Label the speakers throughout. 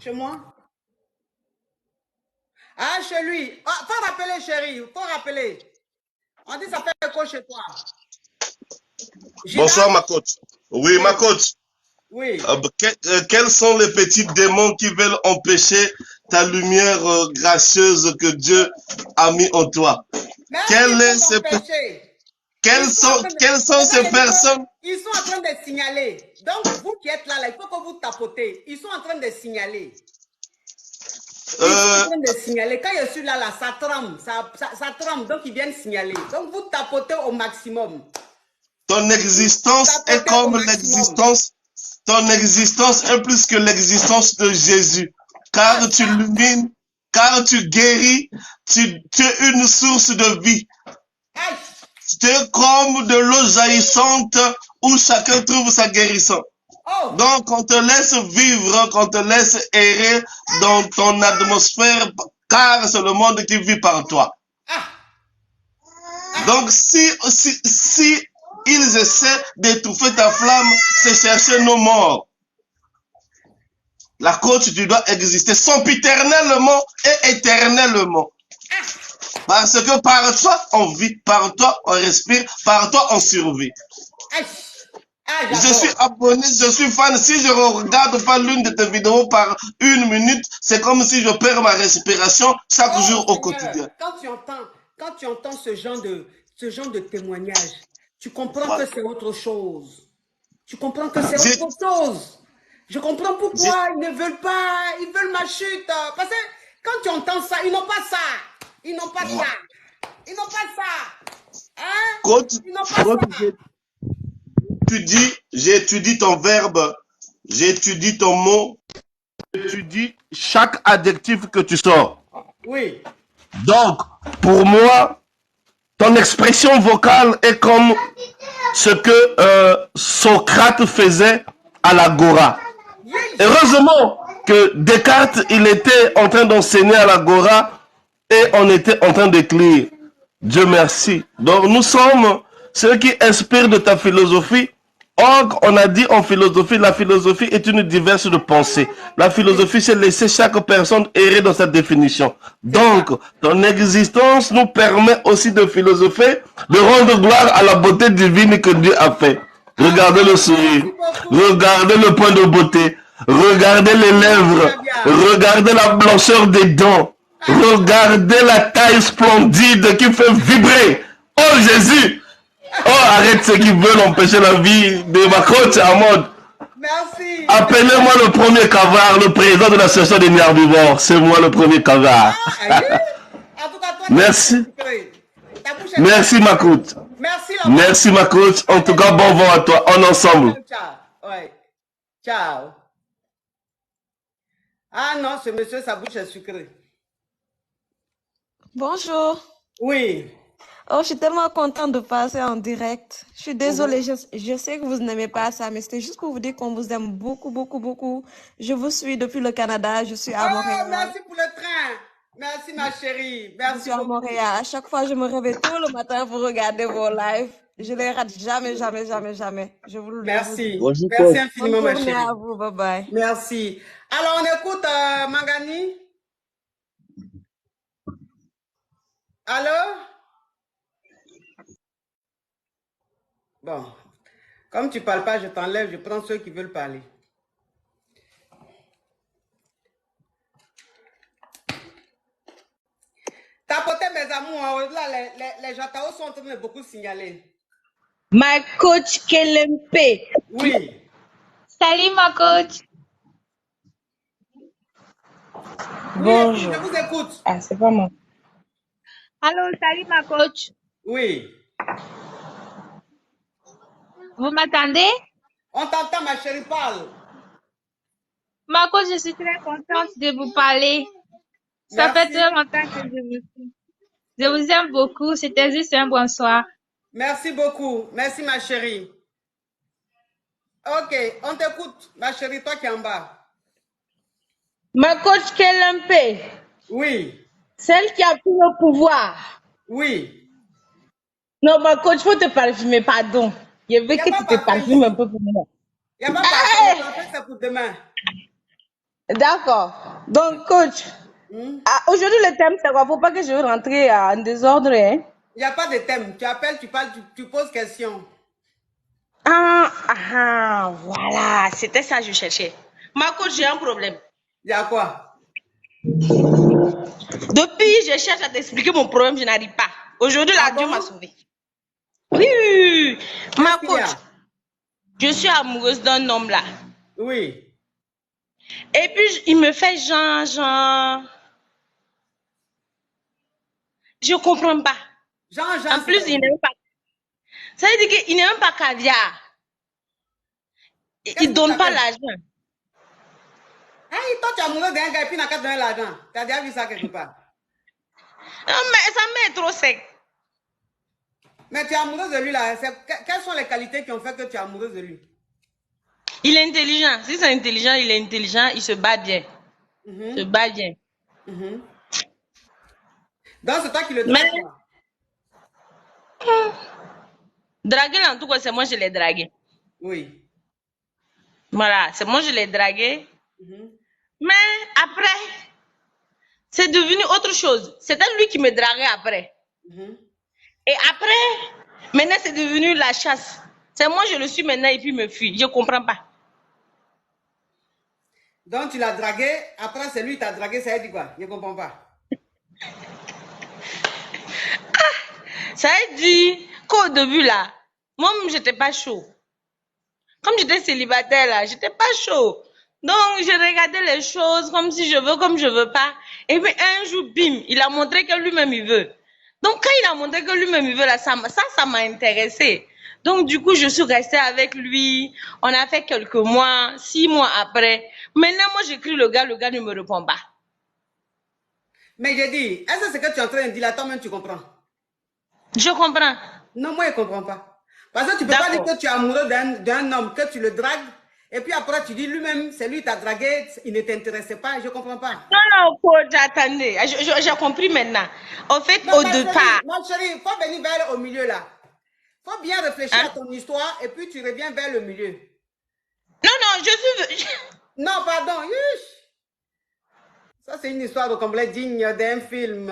Speaker 1: Chez moi? Ah, chez lui. Ah, faut rappeler, chérie. Faut rappeler. On dit ça fait écho chez toi.
Speaker 2: Bonsoir,
Speaker 1: Gina?
Speaker 2: ma coach. Oui, ma
Speaker 1: Oui.
Speaker 2: coach.
Speaker 1: Oui.
Speaker 2: Quels sont les petits démons qui veulent empêcher ta lumière gracieuse que Dieu a mis en toi?
Speaker 1: Même
Speaker 2: Quelles,
Speaker 1: ils
Speaker 2: est
Speaker 1: vont
Speaker 2: ces pe-
Speaker 1: t'empêcher.
Speaker 2: quelles
Speaker 1: Ils sont en
Speaker 2: sont,
Speaker 1: train de...
Speaker 2: quelles sont
Speaker 1: C'est ça,
Speaker 2: ces
Speaker 1: j'ai dit
Speaker 2: personnes?
Speaker 1: qu'ils sont en train de signaler. Donc, vous qui êtes là, il faut que vous tapotez. Ils sont en train de signaler. Ils sont en train de signaler. Quand je suis là, ça tremble. Ça tremble. Donc, ils viennent signaler. Donc, vous tapotez au maximum.
Speaker 2: Ton existence est
Speaker 1: Tapotez au
Speaker 2: comme
Speaker 1: maximum.
Speaker 2: ton existence est plus que l'existence de Jésus. Car
Speaker 1: Ah,
Speaker 2: tu
Speaker 1: ça.
Speaker 2: illumines, car tu guéris, tu es une source de vie.
Speaker 1: Aïe.
Speaker 2: Tu es comme de l'eau jaillissante où chacun trouve sa guérison.
Speaker 1: Oh.
Speaker 2: Donc, on te laisse vivre, qu'on te laisse errer dans ton atmosphère, car c'est le monde qui vit par toi.
Speaker 1: Ah.
Speaker 2: Donc, si ils essaient d'étouffer ta flamme, c'est chercher nos morts. La coach, tu dois exister sempiternellement et éternellement. Parce que par toi, on vit, par toi, on respire, par toi, on survit.
Speaker 1: Aïe. Ah,
Speaker 2: Je suis abonné, je suis fan. Si je ne regarde pas l'une de tes vidéos par 1 minute, c'est comme si je perds ma respiration chaque jour au quotidien.
Speaker 1: Quand tu entends ce genre de témoignage, tu comprends
Speaker 2: Voilà.
Speaker 1: que c'est autre chose. Tu comprends que c'est autre chose. Je comprends pourquoi ils ne veulent pas, ils veulent ma chute. Parce que quand tu entends ça, ils n'ont pas ça. Ils n'ont pas ça. Ils n'ont pas ça. Hein?
Speaker 2: Quand
Speaker 1: Ils n'ont pas ça.
Speaker 2: j'étudie ton verbe, j'étudie ton mot, j'étudie chaque adjectif que tu sors.
Speaker 1: Oui.
Speaker 2: Donc, pour moi, ton expression vocale est comme ce que Socrate faisait à l'agora. Heureusement que Descartes, il était en train d'enseigner à l'agora et on était en train d'écrire. Dieu merci. Donc nous sommes ceux qui inspirent de ta philosophie. Or, on a dit en philosophie, la philosophie est une diverse de pensée. La philosophie, c'est laisser chaque personne errer dans sa définition. Donc, ton existence nous permet aussi de philosopher, de rendre gloire à la beauté divine que Dieu a fait. Regardez le sourire, regardez le point de beauté, regardez les lèvres, regardez la blancheur des dents, regardez la taille splendide qui fait vibrer. Oh Jésus! Oh, arrête ceux qui veulent empêcher la vie de ma coach à mode.
Speaker 1: Merci.
Speaker 2: Appelez-moi le premier cavard, le président de l'association des herbivores. C'est moi le premier cavard. Merci. Merci ma coach. Merci ma coach. En tout cas, bon vent à toi. On est ensemble.
Speaker 1: Ciao. Ah non, ce monsieur, sa bouche est sucrée.
Speaker 3: Bonjour.
Speaker 1: Oui.
Speaker 3: Oh, je suis tellement contente de passer en direct. Je suis désolée, je sais que vous n'aimez pas ça, mais c'était juste pour vous dire qu'on vous aime beaucoup, beaucoup, beaucoup. Je vous suis depuis le Canada, je suis à Montréal.
Speaker 1: Merci pour le train. Merci ma chérie. Merci.
Speaker 3: Je suis à Montréal. À chaque fois, je me réveille tôt le matin pour regarder vos lives. Je les rate jamais, jamais, jamais, jamais. Je vous le dis.
Speaker 1: Merci.
Speaker 2: Bonjour,
Speaker 1: merci infiniment
Speaker 3: Bonne
Speaker 1: ma
Speaker 3: journée
Speaker 1: chérie.
Speaker 3: à vous, bye bye.
Speaker 1: Merci. Alors, on écoute Mangani. Allô? Bon, comme tu parles pas, je t'enlève, je prends ceux qui veulent parler. Tapotez mes amours, là, les Jatao sont en train de beaucoup signaler.
Speaker 4: My coach Kelempe.
Speaker 1: Oui.
Speaker 4: Salut ma coach.
Speaker 1: Bonjour. Je vous écoute.
Speaker 4: Ah, c'est pas moi. Allô, salut ma coach.
Speaker 1: Oui.
Speaker 4: Vous m'attendez?
Speaker 1: On t'entend, ma chérie, parle.
Speaker 4: Ma coach, je suis très contente de vous parler. Ça fait très longtemps que je vous suis. Je vous aime beaucoup. C'était juste un bonsoir.
Speaker 1: Merci beaucoup. Merci, ma chérie. Ok, on t'écoute, ma chérie, toi qui es en bas.
Speaker 4: Ma coach Kelempe.
Speaker 1: Oui.
Speaker 4: Celle qui a pris le pouvoir.
Speaker 1: Oui.
Speaker 4: Non, ma coach, faut te parfumer, pardon. Je veux que tu te parfumes un peu pour moi.
Speaker 1: Il n'y a pas de parfum, c'est pour demain.
Speaker 3: D'accord. Donc, coach, aujourd'hui, le thème, c'est quoi? Faut pas que je rentre en désordre, hein?
Speaker 1: Il n'y a pas de thème. Tu appelles, tu parles, tu poses question.
Speaker 3: Voilà. C'était ça que je cherchais. Ma coach, j'ai un problème.
Speaker 1: Il y a quoi?
Speaker 3: Depuis, je cherche à t'expliquer mon problème, je n'arrive pas. Aujourd'hui, là, Dieu m'a sauvé. Oui. Ma coach, je suis amoureuse d'un homme là.
Speaker 1: Oui.
Speaker 3: Et puis, il me fait genre. Je comprends pas. En plus, il n'aime pas. Ça veut dire qu'il n'aime pas caviar. Il donne pas l'argent.
Speaker 1: Hey, toi, tu es amoureux d'un gars et puis il n'a qu'à donner l'argent. Tu as déjà vu ça quelque part?
Speaker 3: Non, mais ça m'est trop sec.
Speaker 1: Mais tu es amoureuse de lui là. Quelles sont les qualités qui ont fait que tu es amoureuse de lui?
Speaker 3: Il est intelligent. Si c'est intelligent, il est intelligent, il se bat bien. Il se bat bien.
Speaker 1: Donc, c'est toi qui le drague.
Speaker 3: Draguer, en tout cas, c'est moi qui l'ai dragué.
Speaker 1: Oui.
Speaker 3: Voilà, c'est moi qui l'ai dragué. Mais après, c'est devenu autre chose. C'était lui qui me draguait après. Et après, maintenant, c'est devenu la chasse. C'est moi, je le suis maintenant et puis il me fuit. Je ne comprends pas.
Speaker 1: Donc, tu l'as dragué. Après, c'est lui qui t'a dragué. Ça veut dire quoi? Je ne comprends pas.
Speaker 3: Ça veut dire qu'au début, là, moi-même, je n'étais pas chaud. Comme j'étais célibataire, là, je n'étais pas chaud. Donc, je regardais les choses comme si je veux, comme je veux pas. Et puis, un jour, bim, il a montré que lui-même, il veut. Donc, quand il a montré que lui-même, il veut, là, ça m'a intéressé. Donc, du coup, je suis restée avec lui. On a fait quelques mois, 6 mois après. Maintenant, moi, j'écris le gars ne me répond pas.
Speaker 1: Mais j'ai dit, est-ce que ce que tu es en train de dire là, toi-même, tu comprends?
Speaker 3: Je comprends.
Speaker 1: Non, moi, je ne comprends pas. Parce que tu ne peux pas dire que tu es amoureux d'un homme, que tu le dragues, et puis après, tu dis lui-même, c'est lui qui t'a dragué, il ne t'intéressait pas, je ne comprends pas.
Speaker 3: Non, coach, attendez. J'ai compris maintenant. En fait,
Speaker 1: non,
Speaker 3: au départ.
Speaker 1: Ma chérie, il faut venir vers au milieu là. Il faut bien réfléchir à ton histoire, et puis tu reviens vers le milieu.
Speaker 3: Non, je suis...
Speaker 1: Non, pardon. Ça, c'est une histoire de complet digne d'un film.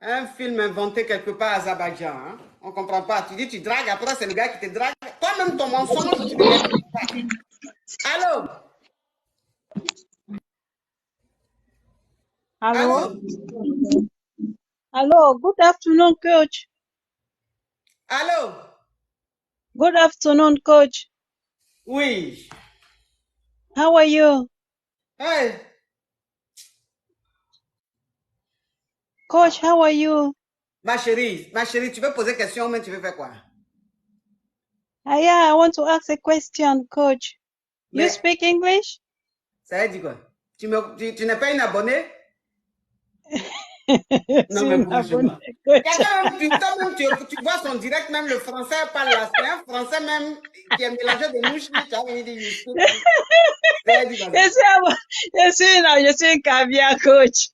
Speaker 1: Un film inventé quelque part à Azerbaïdjan. Hein? On ne comprend pas. Tu dis, tu dragues, après, c'est le gars qui te drague. Toi-même, ton mensonge, tu ne. Allô?
Speaker 5: Hello. Hello. Good afternoon, coach.
Speaker 1: Allô?
Speaker 5: Good afternoon, coach.
Speaker 1: Oui.
Speaker 5: How are you?
Speaker 1: Hey.
Speaker 5: Coach, how are you?
Speaker 1: Ma chérie, tu veux poser question, mais tu veux faire quoi?
Speaker 5: Yeah, I want to ask a question, coach. You speak English?
Speaker 1: Ça veut dire quoi? Tu n'es pas une abonnée? Non, mais franchement. Toi-même, tu vois son direct, même le français parle là. C'est un français même qui est mélangé de mouches. Tu as venir dire
Speaker 5: je suis un caviar, coach.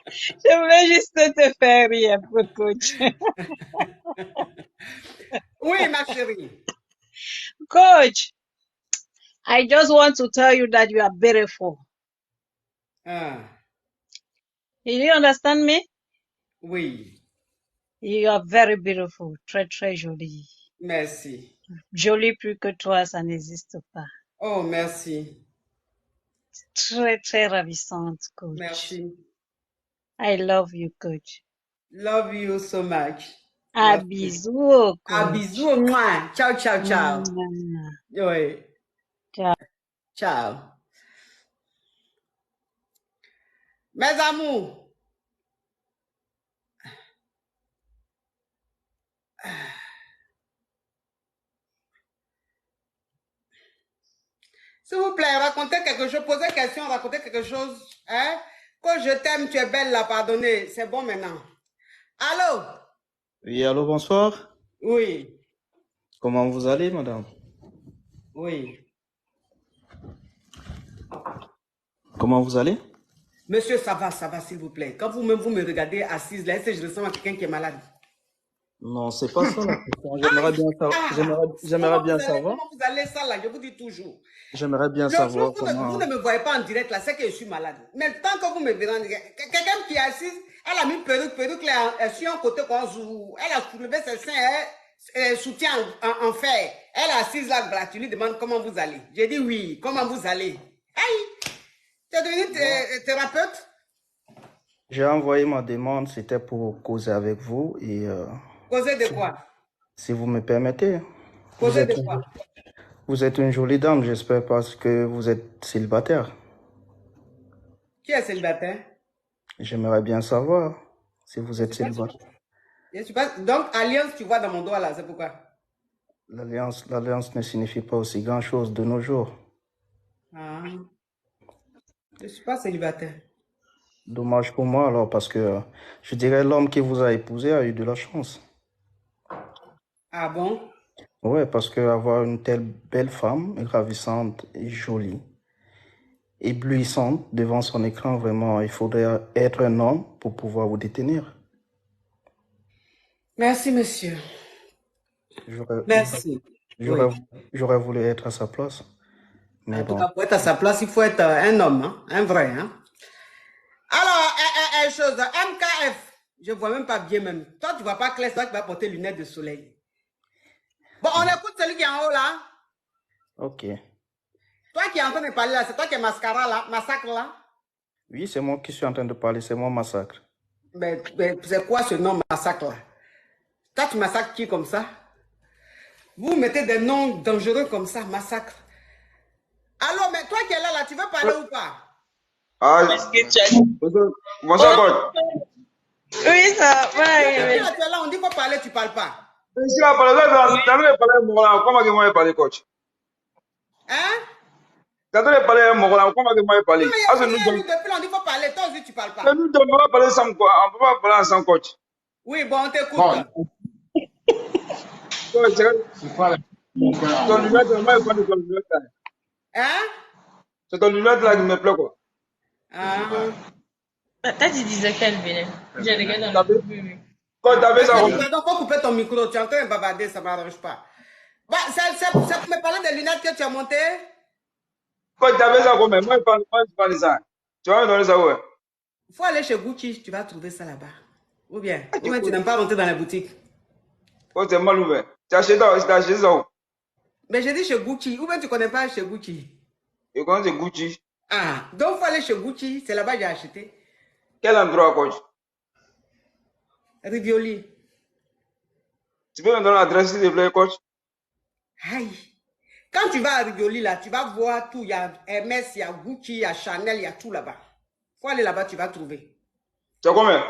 Speaker 5: Je voulais juste te faire rire, coach.
Speaker 1: Oui, ma chérie.
Speaker 5: Coach, I just want to tell you that you are beautiful. Do you understand me?
Speaker 1: Oui.
Speaker 5: You are very beautiful, très, très jolie.
Speaker 1: Merci.
Speaker 5: Jolie plus que toi, ça n'existe pas.
Speaker 1: Oh, merci.
Speaker 5: Très, très ravissante, coach.
Speaker 1: Merci.
Speaker 5: I love you, coach.
Speaker 1: Love you so much.
Speaker 5: À bisous, coach.
Speaker 1: À bisous, moi. Ciao, ciao, ciao. Oui.
Speaker 5: Ciao.
Speaker 1: Ciao. Mes amours. S'il vous plaît, racontez quelque chose, posez question, racontez quelque chose. Hein? Quand je t'aime, tu es belle là, pardonnez. C'est bon maintenant. Allô?
Speaker 6: Oui, allô, bonsoir.
Speaker 1: Oui.
Speaker 6: Comment vous allez, madame?
Speaker 1: Oui.
Speaker 6: Comment vous allez?
Speaker 1: Monsieur, ça va, s'il vous plaît. Quand vous-même, vous me regardez assise là, est-ce que je ressemble à quelqu'un qui est malade?
Speaker 6: Non, c'est pas ça la question. J'aimerais bien j'aimerais bien savoir.
Speaker 1: Comment vous allez ça là, je vous dis toujours.
Speaker 6: J'aimerais bien
Speaker 1: Le
Speaker 6: savoir
Speaker 1: jour où
Speaker 6: comment.
Speaker 1: vous ne me voyez pas en direct là, c'est que je suis malade. Mais tant que vous me verrez, quelqu'un qui est assis, elle a mis perruque là, elle suit un côté qu'on joue. Elle a soulevé ses seins, elle soutient en fer. Elle est assise là, tu lui demandes comment vous allez. J'ai dit oui, comment vous allez. Aïe, tu es devenu thérapeute?
Speaker 6: J'ai envoyé ma demande, c'était pour causer avec vous et
Speaker 1: Causer de quoi?
Speaker 6: si vous me permettez.
Speaker 1: Causer de quoi?
Speaker 6: Vous êtes une jolie dame, j'espère, parce que vous êtes célibataire.
Speaker 1: Qui est célibataire?
Speaker 6: J'aimerais bien savoir si vous êtes célibataire.
Speaker 1: Je suis pas... Donc, alliance, tu vois dans mon doigt là, c'est pourquoi?
Speaker 6: L'alliance ne signifie pas aussi grand-chose de nos jours.
Speaker 1: Ah. Je ne suis pas célibataire.
Speaker 6: Dommage pour moi alors, parce que je dirais l'homme qui vous a épousé a eu de la chance.
Speaker 1: Ah bon?
Speaker 6: Ouais, parce que avoir une telle belle femme, ravissante et jolie, éblouissante devant son écran, vraiment, il faudrait être un homme pour pouvoir vous détenir.
Speaker 1: Merci, monsieur. Merci.
Speaker 6: J'aurais voulu être à sa place. Mais
Speaker 1: En tout
Speaker 6: bon.
Speaker 1: cas, pour être à sa place, il faut être un homme, hein? Un vrai. Hein? Alors, chose, MKF, je ne vois même pas bien même. Toi, tu ne vois pas clair, c'est toi qui vas porter lunettes de soleil. Bon, on écoute celui qui est en haut là.
Speaker 6: Ok.
Speaker 1: Toi qui es en train de parler là, c'est toi qui es mascara là, massacre là.
Speaker 6: Oui, c'est moi qui suis en train de parler, c'est moi massacre.
Speaker 1: Mais c'est quoi ce nom massacre là? Toi, tu massacres qui comme ça? Vous mettez des noms dangereux comme ça, massacre. Alors, mais toi qui es là, tu veux parler ou pas?
Speaker 7: Ah, bonsoir, coach.
Speaker 3: Oui, ça va.
Speaker 1: Tu es là, on dit qu'on parler, tu parles pas.
Speaker 7: Je suis là, par exemple, tu as parlé, comment que moi parler, coach?
Speaker 1: Hein?
Speaker 7: Tu as parlé, comment que moi parler?
Speaker 1: Depuis, on dit qu'on parler, toi aussi tu parles pas.
Speaker 7: Nous devons parler sans quoi? On ne peut pas parler sans coach.
Speaker 1: Oui, bon, on t'écoute.
Speaker 7: Ton lunette, moi, je parle de ton lunette.
Speaker 1: Hein?
Speaker 7: C'est ton lunette là qui me plaît, quoi.
Speaker 1: Ah.
Speaker 3: T'as dit disais qu'elle venait. J'ai regardé dans le but.
Speaker 7: Quand tu avais ça,
Speaker 1: donc, faut couper ton micro, tu es en train de bavarder, ça ne m'arrange pas. Bah, c'est pour me parler des lunettes que tu as montées.
Speaker 7: Quand tu avais ça, moi, je parle de ça. Tu vas me donner ça, ouais.
Speaker 1: Il faut aller chez Gucci, tu vas trouver ça là-bas. Ou bien tu n'aimes pas rentrer dans la boutique.
Speaker 7: Oh, c'est mal ouvert. Tu as acheté ça où?
Speaker 1: Mais j'ai dit chez Gucci, ou bien tu ne connais pas chez Gucci.
Speaker 7: Je connais Gucci.
Speaker 1: Ah, donc il faut aller chez Gucci, c'est là-bas que j'ai acheté.
Speaker 7: Quel endroit, coach?
Speaker 1: Rivioli.
Speaker 7: Tu peux me donner l'adresse, s'il te plaît, coach?
Speaker 1: Aïe. Quand tu vas à Rivioli, là, tu vas voir tout. Il y a Hermès, il y a Gucci, il y a Chanel, il y a tout là-bas. Il faut aller là-bas, tu vas trouver.
Speaker 7: C'est combien?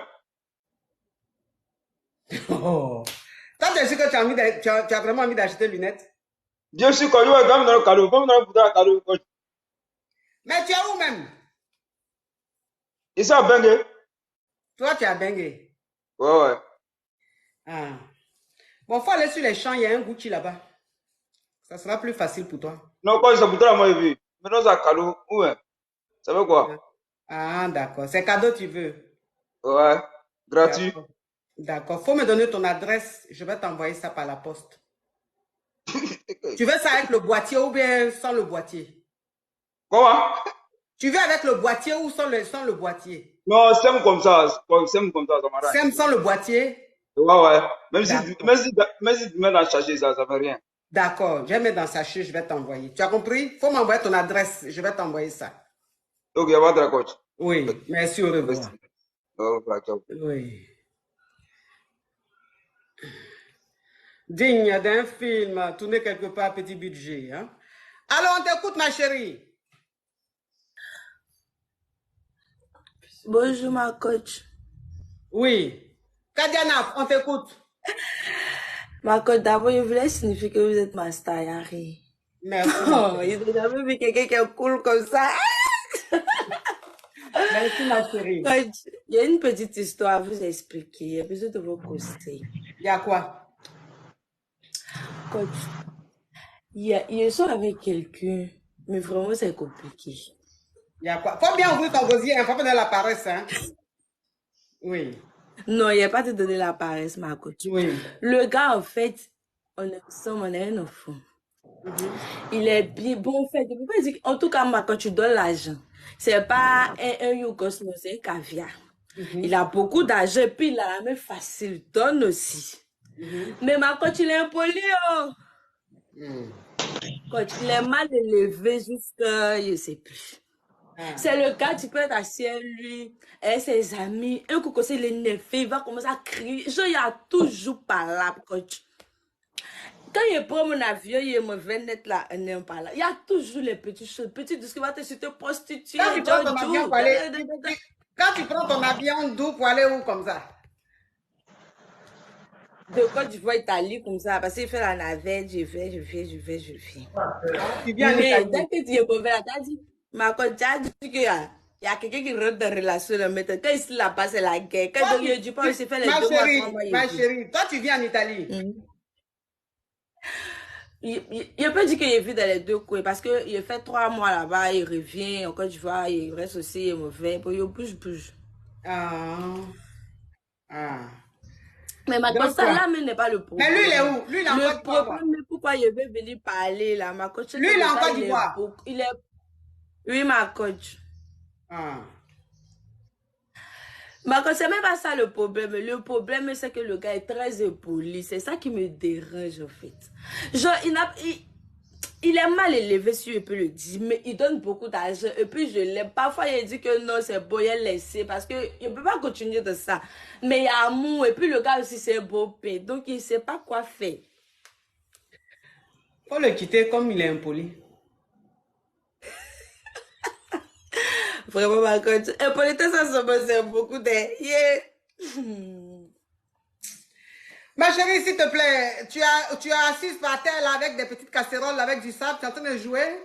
Speaker 1: Oh. Toi, tu es sûr que tu as vraiment envie d'acheter des lunettes?
Speaker 7: Bien sûr, quand je vais dans le cadeau, comme dans le cadeau, coach.
Speaker 1: Mais tu es où même?
Speaker 7: Ici à Bengue.
Speaker 1: Toi, tu es à Bengue.
Speaker 7: Ouais.
Speaker 1: Ah. Bon, il faut aller sur les champs, il y a un Gucci là-bas. Ça sera plus facile pour toi.
Speaker 7: Non, quand je suis pour moi, je vis. Maintenant, c'est un cadeau. Ouais. Ça veut quoi?
Speaker 1: Ah, d'accord. C'est cadeau, tu veux?
Speaker 7: Ouais. Gratuit.
Speaker 1: D'accord. Faut me donner ton adresse. Je vais t'envoyer ça par la poste. Tu veux ça avec le boîtier ou bien sans le boîtier?
Speaker 7: Comment?
Speaker 1: Tu veux avec le boîtier ou sans le boîtier?
Speaker 7: Non, c'est comme ça. C'est comme ça, ça m'arrange.
Speaker 1: C'est sans le boîtier?
Speaker 7: Ouais. Même si tu mets dans le sachet, ça ne fait rien.
Speaker 1: D'accord. Je vais mettre dans le sachet, je vais t'envoyer. Tu as compris? Faut m'envoyer ton adresse. Je vais t'envoyer ça.
Speaker 7: Ok, on va te la coach.
Speaker 1: Oui. Merci, au revoir.
Speaker 7: Au revoir, ciao.
Speaker 1: Oui. Digne d'un film tourné quelque part à petit budget. Hein? Alors, on t'écoute, ma chérie.
Speaker 8: Bonjour, ma coach.
Speaker 1: Oui. Kadiana, on t'écoute.
Speaker 8: Ma coach, d'abord, je voulais signifier que vous êtes ma star, Yari.
Speaker 1: Merci.
Speaker 8: Oh, je n'ai jamais vu quelqu'un qui est cool comme ça.
Speaker 1: Merci, ma chérie.
Speaker 8: Coach, il y a une petite histoire à vous expliquer. Il y a besoin de vos conseils.
Speaker 1: Il y a quoi?
Speaker 8: Coach, je suis avec quelqu'un, mais vraiment, c'est compliqué.
Speaker 1: Il y a quoi? Faut bien ouvrir ton gosier, il ne faut pas donner la paresse. Hein? Oui.
Speaker 8: Non, il n'y a pas de donner la paresse, ma coach.
Speaker 1: Oui.
Speaker 8: Le gars, en fait, on est ensemble, on est un enfant. Il est bien bon, en fait. Je peux pas dire en tout cas, moi, quand tu donnes l'argent, c'est pas un yogourt, non, c'est un caviar. Il a beaucoup d'argent, et puis il a la main facile, donne aussi. Mais ma coach, il est impoli, oh. Coach, il est mal élevé jusqu'à, je sais plus. C'est le gars, tu peux être assis à lui, et ses amis, un coup, il est énervé, il va commencer à crier. Genre, il y a toujours par là, coach. Quand il prend mon avion, il me vient net là, un par là. Il y a toujours les petites choses, petites choses qui vont te prostituer.
Speaker 1: Quand tu prends ton avion pour aller, quand tu prends ton avion d'où pour aller où comme ça?
Speaker 8: De Côte d'Ivoire, Italie, comme ça, parce qu'il fait la navette, je vais.
Speaker 1: Tu viens
Speaker 8: mais dès que tu es mauvais, tu as dit, ma coach, tu as dit qu'il y a quelqu'un qui rentre dans la relation, là, maintenant. Quand ici là-bas, c'est la guerre. Quand il dit pas, il s'est fait les 2 mois, 3 mois.
Speaker 1: Ma chérie, toi, tu viens en Italie.
Speaker 8: Il peut dire qu'il vit dans les 2 coins parce qu'il fait 3 mois là-bas, il revient en Côte d'Ivoire, il reste aussi, il est mauvais, puis il bouge. Mais ma coach, ça là, mais n'est pas le problème.
Speaker 1: Mais lui, il est où? Lui, il est en Côte d'Ivoire.
Speaker 8: Le problème, c'est pourquoi il veut venir parler là, ma coach.
Speaker 1: Lui, il est en Côte d'Ivoire.
Speaker 8: Oui, ma coach. Ma coach, c'est même pas ça le problème. Le problème, c'est que le gars est très impoli. C'est ça qui me dérange, en fait. Genre, il est mal élevé, si je peux le dire, mais il donne beaucoup d'argent. Et puis, je l'aime. Parfois, il dit que non, c'est beau, il est laissé. Parce que il ne peut pas continuer de ça. Mais il y a amour. Et puis, le gars aussi, c'est beau père. Donc, il ne sait pas quoi faire.
Speaker 1: Il faut le quitter comme il est impoli.
Speaker 8: Vraiment, ma coach. Impolitesse, ça c'est beaucoup de... Yeah.
Speaker 1: Ma chérie, s'il te plaît, tu as assise par terre là, avec des petites casséroles, avec du sable, tu es en train de jouer?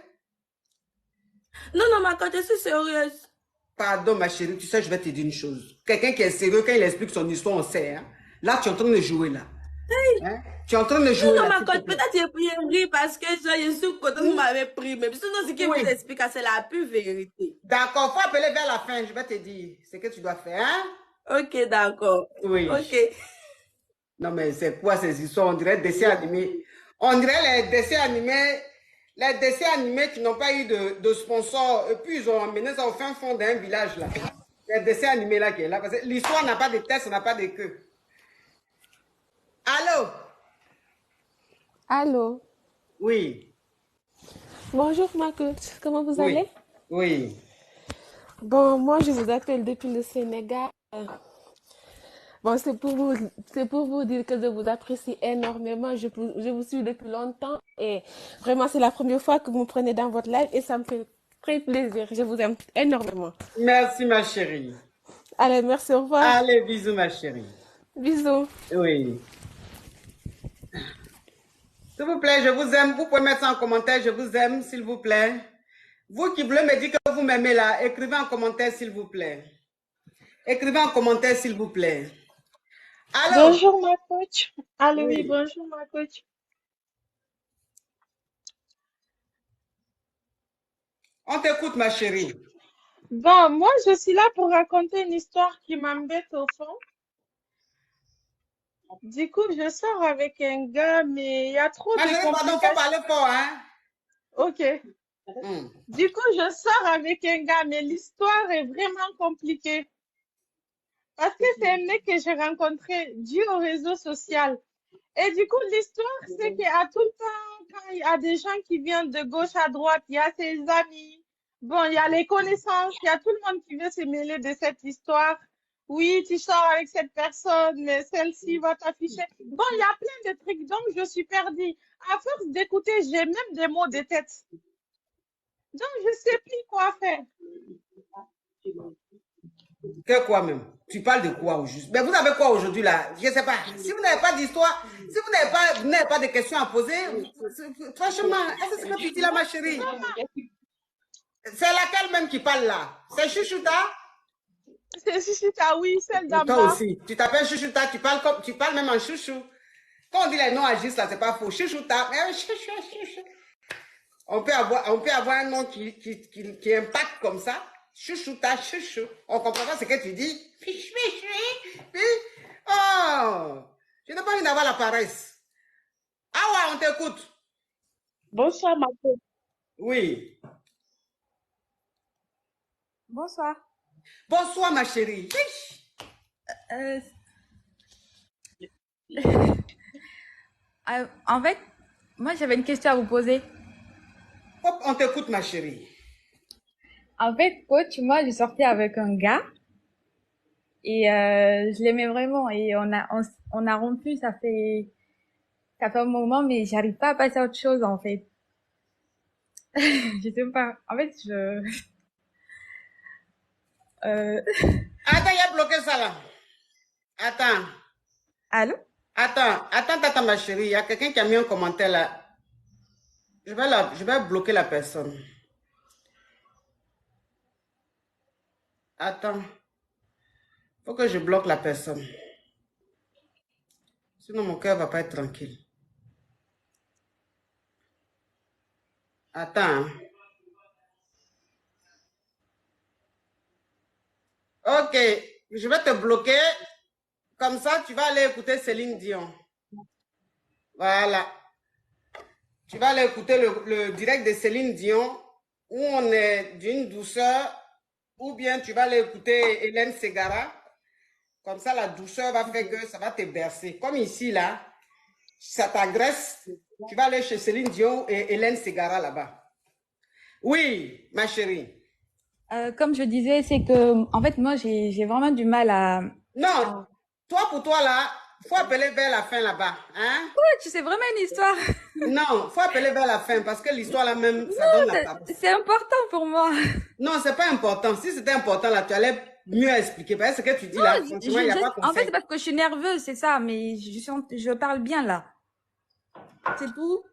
Speaker 8: Non, ma coach, je suis sérieuse.
Speaker 1: Pardon, ma chérie, tu sais, je vais te dire une chose. Quelqu'un qui est sérieux, quand il explique son histoire, on sait. Hein? Là, tu es en train de jouer là. Hein? Tu es en train de jouer.
Speaker 8: Non, ma coach, peut-être que j'ai pris parce que je suis contente que vous m'avez pris. Mais sinon, ce qui vous explique, c'est la pure vérité.
Speaker 1: D'accord, il faut appeler vers la fin, je vais te dire ce que tu dois faire. Hein?
Speaker 8: Ok, d'accord.
Speaker 1: Oui.
Speaker 8: Ok.
Speaker 1: Non, mais c'est quoi ces histoires? On dirait dessins animés. On dirait les dessins animés qui n'ont pas eu de sponsor. Et puis, ils ont emmené ça au fin fond d'un village là. Les dessins animés là qui est là. Parce que l'histoire n'a pas de tête, ça n'a pas de queue. Allô?
Speaker 9: Allô?
Speaker 1: Oui.
Speaker 9: Bonjour, ma coach. Comment vous allez?
Speaker 1: Oui.
Speaker 9: Bon, moi, je vous appelle depuis le Sénégal. Bon, c'est pour vous dire que je vous apprécie énormément. Je vous suis depuis longtemps et vraiment, c'est la première fois que vous me prenez dans votre live et ça me fait très plaisir. Je vous aime énormément.
Speaker 1: Merci, ma chérie.
Speaker 9: Allez, merci, au revoir.
Speaker 1: Allez, bisous, ma chérie.
Speaker 9: Bisous.
Speaker 1: Oui. S'il vous plaît, je vous aime. Vous pouvez mettre ça en commentaire, je vous aime, s'il vous plaît. Vous qui voulez me dire que vous m'aimez là, écrivez en commentaire, s'il vous plaît. Écrivez en commentaire, s'il vous plaît. Allô?
Speaker 10: Bonjour, ma coach. Allô, oui, bonjour, ma coach.
Speaker 1: On t'écoute, ma chérie.
Speaker 10: Bon, moi, je suis là pour raconter une histoire qui m'embête au fond. Du coup, je sors avec un gars, mais il y a trop de complications.
Speaker 1: Pardon, faut parler fort, hein?
Speaker 10: Ok. Du coup, je sors avec un gars, mais l'histoire est vraiment compliquée. Parce que c'est un mec que j'ai rencontré dû au réseau social. Et du coup, l'histoire, c'est qu'il y a tout le temps, quand il y a des gens qui viennent de gauche à droite, il y a ses amis, bon, il y a les connaissances, il y a tout le monde qui veut se mêler de cette histoire. Oui, tu sors avec cette personne, mais celle-ci va t'afficher. Bon, il y a plein de trucs, donc je suis perdue. À force d'écouter, j'ai même des mots de tête. Donc, je ne sais plus quoi faire.
Speaker 1: Que quoi même? Tu parles de quoi au juste? Mais vous avez quoi aujourd'hui là? Je ne sais pas. Si vous n'avez pas d'histoire, si vous n'avez pas de questions à poser, franchement, est-ce que c'est que tu dis là, ma chérie? C'est laquelle même qui parle là? C'est Chouchouta?
Speaker 10: C'est Chouchouta, oui, celle d'en bas.
Speaker 1: Toi aussi. Tu t'appelles Chouchouta, tu parles même en chouchou. Quand on dit les noms à juste là, c'est pas faux. Chouchouta. On peut avoir un nom qui impacte comme ça. Chouchouta, chouchou. On comprend pas ce que tu dis. Non, je n'ai pas envie d'avoir la paresse. Ah ouais, on t'écoute.
Speaker 10: Bonsoir, ma coach.
Speaker 1: Oui.
Speaker 11: Bonsoir.
Speaker 1: Bonsoir, ma chérie.
Speaker 11: En fait, moi j'avais une question à vous poser.
Speaker 1: Hop, on t'écoute, ma chérie.
Speaker 11: En fait, coach, moi j'ai sorti avec un gars et je l'aimais vraiment et on a rompu, ça fait un moment, mais j'arrive pas à passer à autre chose en fait. Je sais pas. En fait,
Speaker 1: Attends, il a bloqué ça là. Attends.
Speaker 11: Allô?
Speaker 1: Attends, ma chérie. Il y a quelqu'un qui a mis un commentaire là. Je vais bloquer la personne. Attends. Faut que je bloque la personne. Sinon, mon cœur va pas être tranquille. Attends. Ok. Je vais te bloquer. Comme ça, tu vas aller écouter Céline Dion. Voilà. Tu vas aller écouter le direct de Céline Dion où on est d'une douceur, ou bien tu vas aller écouter Hélène Ségara. Comme ça, la douceur va faire que ça va te bercer. Comme ici, là, ça t'agresse. Tu vas aller chez Céline Dion et Hélène Ségara là-bas. Oui, ma chérie.
Speaker 11: Comme je disais, c'est que, en fait, moi j'ai vraiment du mal à...
Speaker 1: Non, toi pour toi là, faut appeler vers la fin là-bas. Hein?
Speaker 11: Ouais, tu sais vraiment une histoire.
Speaker 1: Non, faut appeler vers la fin parce que l'histoire là même, ça donne la table.
Speaker 11: C'est important pour moi.
Speaker 1: Non, c'est pas important. Si c'était important là, tu allais mieux expliquer. Parce que ce que tu dis là, franchement, il n'y a pas de conseil.
Speaker 11: En fait, c'est parce que je suis nerveuse, c'est ça, mais je parle bien là. C'est tout.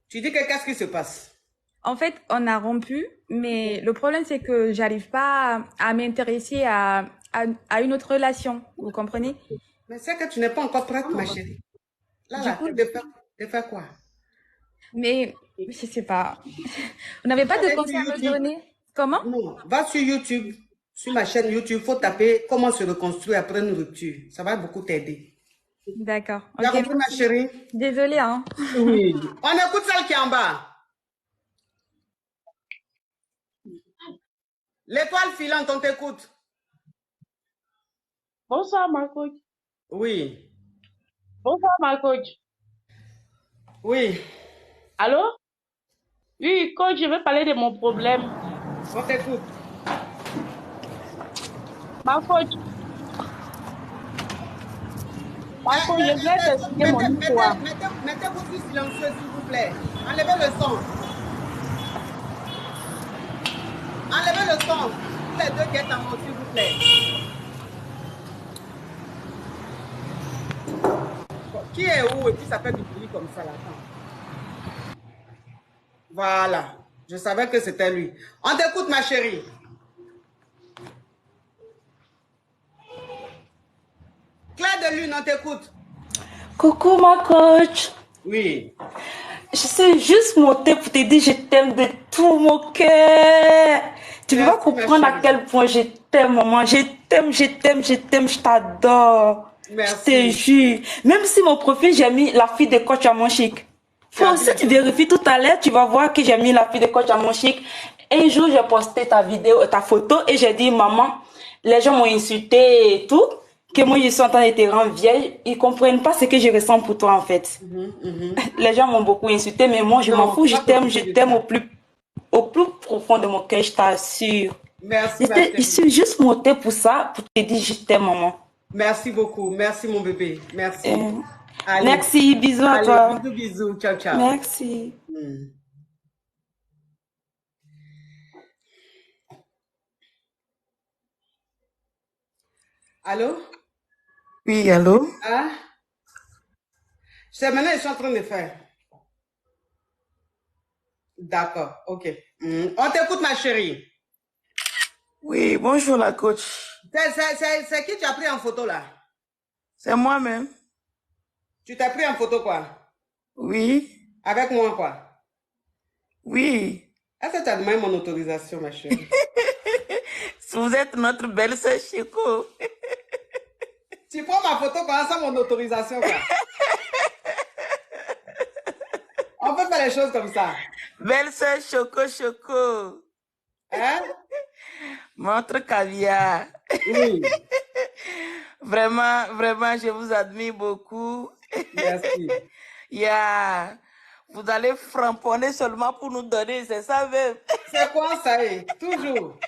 Speaker 1: Tu dis que qu'est-ce qui se passe?
Speaker 11: En fait, on a rompu, mais le problème c'est que j'arrive pas à m'intéresser à une autre relation. Vous comprenez?
Speaker 1: Mais c'est que tu n'es pas encore prête, ma chérie. Là, de faire quoi?
Speaker 11: Mais je sais pas. Vous n'avez pas de conseils à me donner? Comment?
Speaker 1: Non, va sur YouTube, sur ma chaîne YouTube, il faut taper comment se reconstruire après une rupture. Ça va beaucoup t'aider.
Speaker 11: D'accord.
Speaker 1: Tu as compris, ma chérie?
Speaker 11: Désolée, hein.
Speaker 1: Oui. On écoute celle qui est en bas. L'étoile filante, on t'écoute.
Speaker 10: Bonsoir, ma coach.
Speaker 1: Oui.
Speaker 10: Bonsoir, ma coach.
Speaker 1: Oui.
Speaker 10: Allô? Oui, coach, je vais parler de mon problème.
Speaker 1: On t'écoute.
Speaker 10: Ma coach. Je vais t'expliquer mon histoire.
Speaker 1: Mettez-vous sur silencieux, s'il vous plaît. Enlevez le son. Enlevez le son. Les deux qui êtes en haut, s'il vous plaît. Qui est où et puis ça fait du bruit comme ça là. Voilà. Je savais que c'était lui. On t'écoute, ma chérie. Claire de Lune, on t'écoute.
Speaker 8: Coucou, ma coach.
Speaker 1: Oui.
Speaker 8: Je suis juste montée pour te dire je t'aime de tout mon cœur. Tu ne peux pas comprendre à quel point je t'aime, maman. Je t'aime, je t'adore.
Speaker 1: Merci.
Speaker 8: Je te jure. Même si mon profil, j'ai mis la fille de coach à mon chic. Si tu vérifies tout à l'heure, tu vas voir que j'ai mis la fille de coach à mon chic. Un jour, j'ai posté ta photo et j'ai dit, maman, les gens m'ont insulté et tout, que moi, je suis en train de te rendre vieille. Ils comprennent pas ce que je ressens pour toi, en fait. Les gens m'ont beaucoup insulté, mais moi, je m'en fous. Je t'aime au plus profond de mon cœur, je t'assure.
Speaker 1: Merci.
Speaker 8: Je suis juste montée pour ça, pour te dire, je t'aime, maman.
Speaker 1: Merci beaucoup. Merci, mon bébé. Merci.
Speaker 8: Allez. Merci, bisous à toi.
Speaker 1: Bisous, ciao, ciao.
Speaker 8: Merci.
Speaker 1: Allô?
Speaker 12: Oui, allô?
Speaker 1: Ah? C'est maintenant, je suis en train de faire. D'accord, ok. On t'écoute, ma chérie.
Speaker 12: Oui, bonjour la coach.
Speaker 1: C'est qui tu as pris en photo là?
Speaker 12: C'est moi-même.
Speaker 1: Tu t'as pris en photo quoi?
Speaker 12: Oui.
Speaker 1: Avec moi quoi?
Speaker 12: Oui.
Speaker 1: Est-ce que tu as demandé mon autorisation, ma chérie?
Speaker 12: Vous êtes notre belle sœur Chico.
Speaker 1: Tu prends ma photo quand sans mon autorisation, quoi. On peut faire les choses comme ça.
Speaker 12: Belle sœur Choco Choco.
Speaker 1: Hein?
Speaker 12: Montre caviar.
Speaker 1: Oui.
Speaker 12: Vraiment, vraiment, je vous admire beaucoup.
Speaker 1: Merci.
Speaker 12: Yeah. Vous allez framponner seulement pour nous donner, c'est ça même.
Speaker 1: C'est quoi ça? Toujours.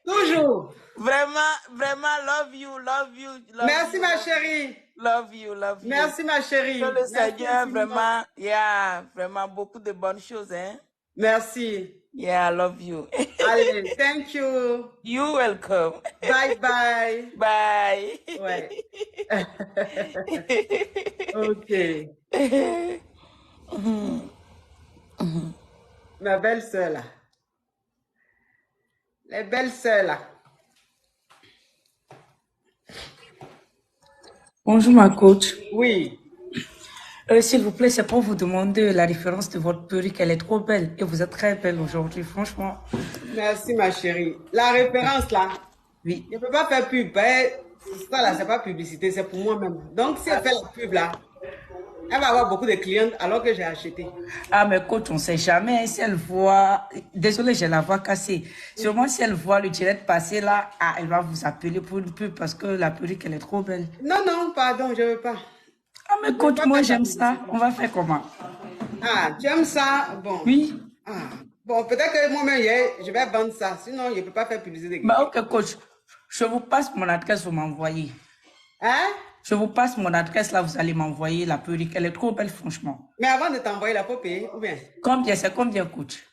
Speaker 1: Toujours.
Speaker 12: Vraiment, vraiment, love you, love you. Love
Speaker 1: Merci,
Speaker 12: you,
Speaker 1: ma
Speaker 12: love
Speaker 1: chérie.
Speaker 12: Love you, love you.
Speaker 1: Merci, ma chérie.
Speaker 12: Que le
Speaker 1: Merci
Speaker 12: Seigneur,
Speaker 1: infiniment.
Speaker 12: vraiment, yeah, vraiment beaucoup de bonnes choses, hein.
Speaker 1: Merci.
Speaker 12: Yeah, I love you.
Speaker 1: Allez, thank you.
Speaker 12: You welcome.
Speaker 1: Bye bye.
Speaker 12: Bye.
Speaker 1: Ouais. Ok. Ma belle-sœur là. Les belles-sœurs là.
Speaker 13: Bonjour ma coach.
Speaker 1: Oui.
Speaker 13: S'il vous plaît, c'est pour vous demander la référence de votre perruque. Elle est trop belle et vous êtes très belle aujourd'hui, franchement.
Speaker 1: Merci ma chérie. La référence là.
Speaker 13: Oui.
Speaker 1: Je ne peux pas faire pub. Ça là, c'est pas publicité, c'est pour moi-même. Donc si elle fait la pub là, elle va avoir beaucoup de clientes alors que j'ai acheté.
Speaker 13: Ah mais coach, on ne sait jamais si elle voit... Désolée, j'ai la voix cassée. Sûrement si elle voit le direct passer là, ah, elle va vous appeler pour une pub parce que la perruque, elle est trop belle.
Speaker 1: Non, non, pardon, je ne veux pas.
Speaker 13: Ah mais coach, moi j'aime ça. On va faire comment?
Speaker 1: Ah, tu aimes ça? Bon.
Speaker 13: Oui.
Speaker 1: Ah. Bon, peut-être que moi-même, je vais vendre ça. Sinon, je ne peux pas faire publicité.
Speaker 13: Bah ok coach, je vous passe mon adresse, vous m'envoyez.
Speaker 1: Hein?
Speaker 13: Je vous passe mon adresse, là, vous allez m'envoyer la perruque. Elle est trop belle, franchement.
Speaker 1: Mais avant de t'envoyer, il faut payer, ou bien?
Speaker 13: Combien? C'est combien, coach?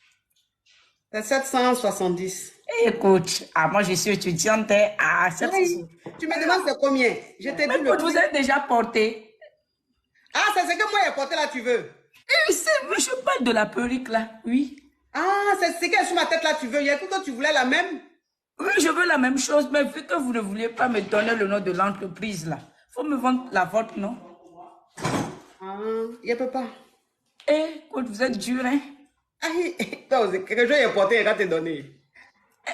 Speaker 1: C'est 770.
Speaker 13: Eh, coach, ah, moi, je suis étudiante. Ah,
Speaker 1: oui. Tu me demandes c'est combien? Je t'ai dit
Speaker 13: coach, vous avez déjà porté.
Speaker 1: Ah, c'est ce que moi j'ai porté là, tu veux?
Speaker 13: Eh, je parle de la perruque, là, oui.
Speaker 1: Ah, c'est ce qui est sur ma tête là, tu veux? Il y a tout que tu voulais la même?
Speaker 13: Oui, je veux la même chose, mais vu que vous ne vouliez pas me donner le nom de l'entreprise, là, faut me vendre la vôtre, non?
Speaker 1: Ah, il ne peut pas.
Speaker 13: Eh, coach, vous êtes dur, hein?
Speaker 1: Ah, quelque chose est porté, il va te donner.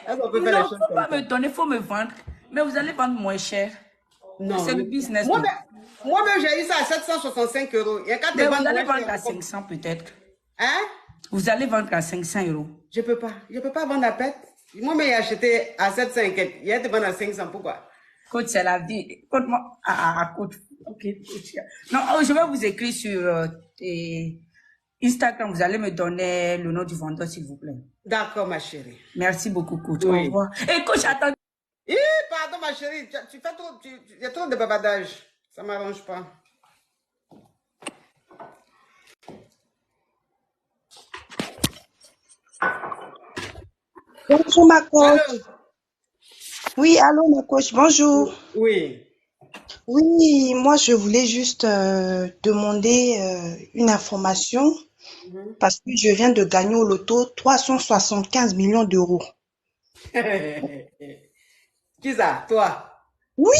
Speaker 13: Non, il ne faut pas me donner, il faut me vendre. Mais vous allez vendre moins cher.
Speaker 1: Non.
Speaker 13: C'est le business.
Speaker 1: Moi-même, j'ai eu ça à 765 €.
Speaker 13: Mais vous allez vendre à 500 peut-être.
Speaker 1: Hein?
Speaker 13: Vous allez vendre à 500 €.
Speaker 1: Je peux pas. Je peux pas vendre à pète. Moi-même, j'ai acheté à 750. Il y a de vendre à 500. Pourquoi?
Speaker 13: Coach, c'est la vie. Coach, moi, coach. Ok, coach. Non, je vais vous écrire sur Instagram. Vous allez me donner le nom du vendeur, s'il vous plaît.
Speaker 1: D'accord, ma chérie.
Speaker 13: Merci beaucoup, coach.
Speaker 1: Oui.
Speaker 13: Au revoir. Et coach, attends.
Speaker 1: Pardon, ma chérie. Tu fais trop, il y a trop de bavardage. Ça m'arrange pas.
Speaker 14: Bonjour ma coach.
Speaker 1: Allô?
Speaker 14: Oui, allô ma coach, bonjour.
Speaker 1: Oui.
Speaker 14: Oui, moi je voulais juste demander une information parce que je viens de gagner au loto 375 millions d'euros.
Speaker 1: Qui ça? Toi?
Speaker 14: Oui,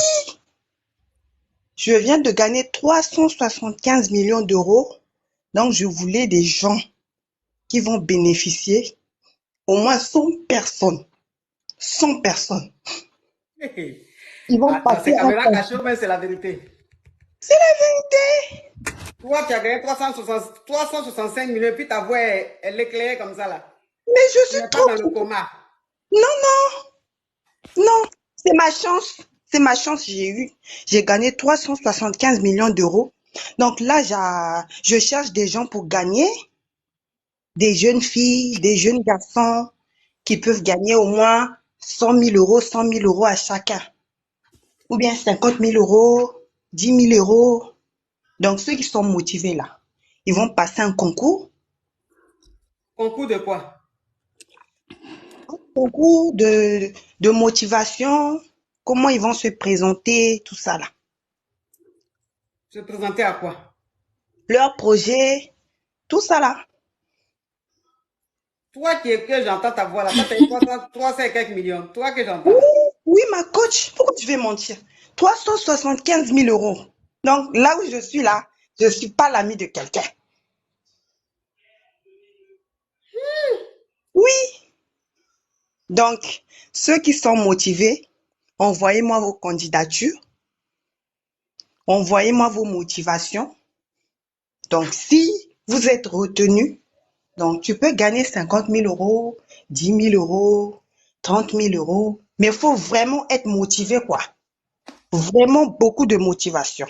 Speaker 14: je viens de gagner 375 millions d'euros. Donc je voulais des gens qui vont bénéficier, au moins 100 personnes. 100 personnes. Ils vont passer
Speaker 1: c'est caméra cachée, mais c'est la vérité.
Speaker 14: C'est la vérité.
Speaker 1: Toi, tu as gagné 365 millions, puis ta voix, elle éclaire comme ça, là.
Speaker 14: Mais je suis trop...
Speaker 1: pas dans le coma.
Speaker 14: Non, c'est ma chance. C'est ma chance, j'ai gagné 375 millions d'euros. Donc là, je cherche des gens pour gagner, des jeunes filles, des jeunes garçons qui peuvent gagner au moins 100 000 €, 100 000 € à chacun. Ou bien 50 000 €, 10 000 €. Donc ceux qui sont motivés là, ils vont passer un concours.
Speaker 1: Concours de quoi?
Speaker 14: Un concours de motivation, comment ils vont se présenter, tout ça là.
Speaker 1: Se présenter à quoi?
Speaker 14: Leur projet, tout ça là.
Speaker 1: Toi que j'entends ta voix là, toi tu as eu 300 et quelques millions. Toi que j'entends.
Speaker 14: Oui, ma coach, pourquoi tu veux mentir? 375 000 €. Donc là où je suis là, je ne suis pas l'ami de quelqu'un. Oui. Donc, ceux qui sont motivés, envoyez-moi vos candidatures. envoyez-moi vos motivations. Donc, si vous êtes retenu, donc tu peux gagner 50 000 euros, 10 000 euros, 30 000 euros. Mais il faut vraiment être motivé, quoi. Vraiment beaucoup de motivation.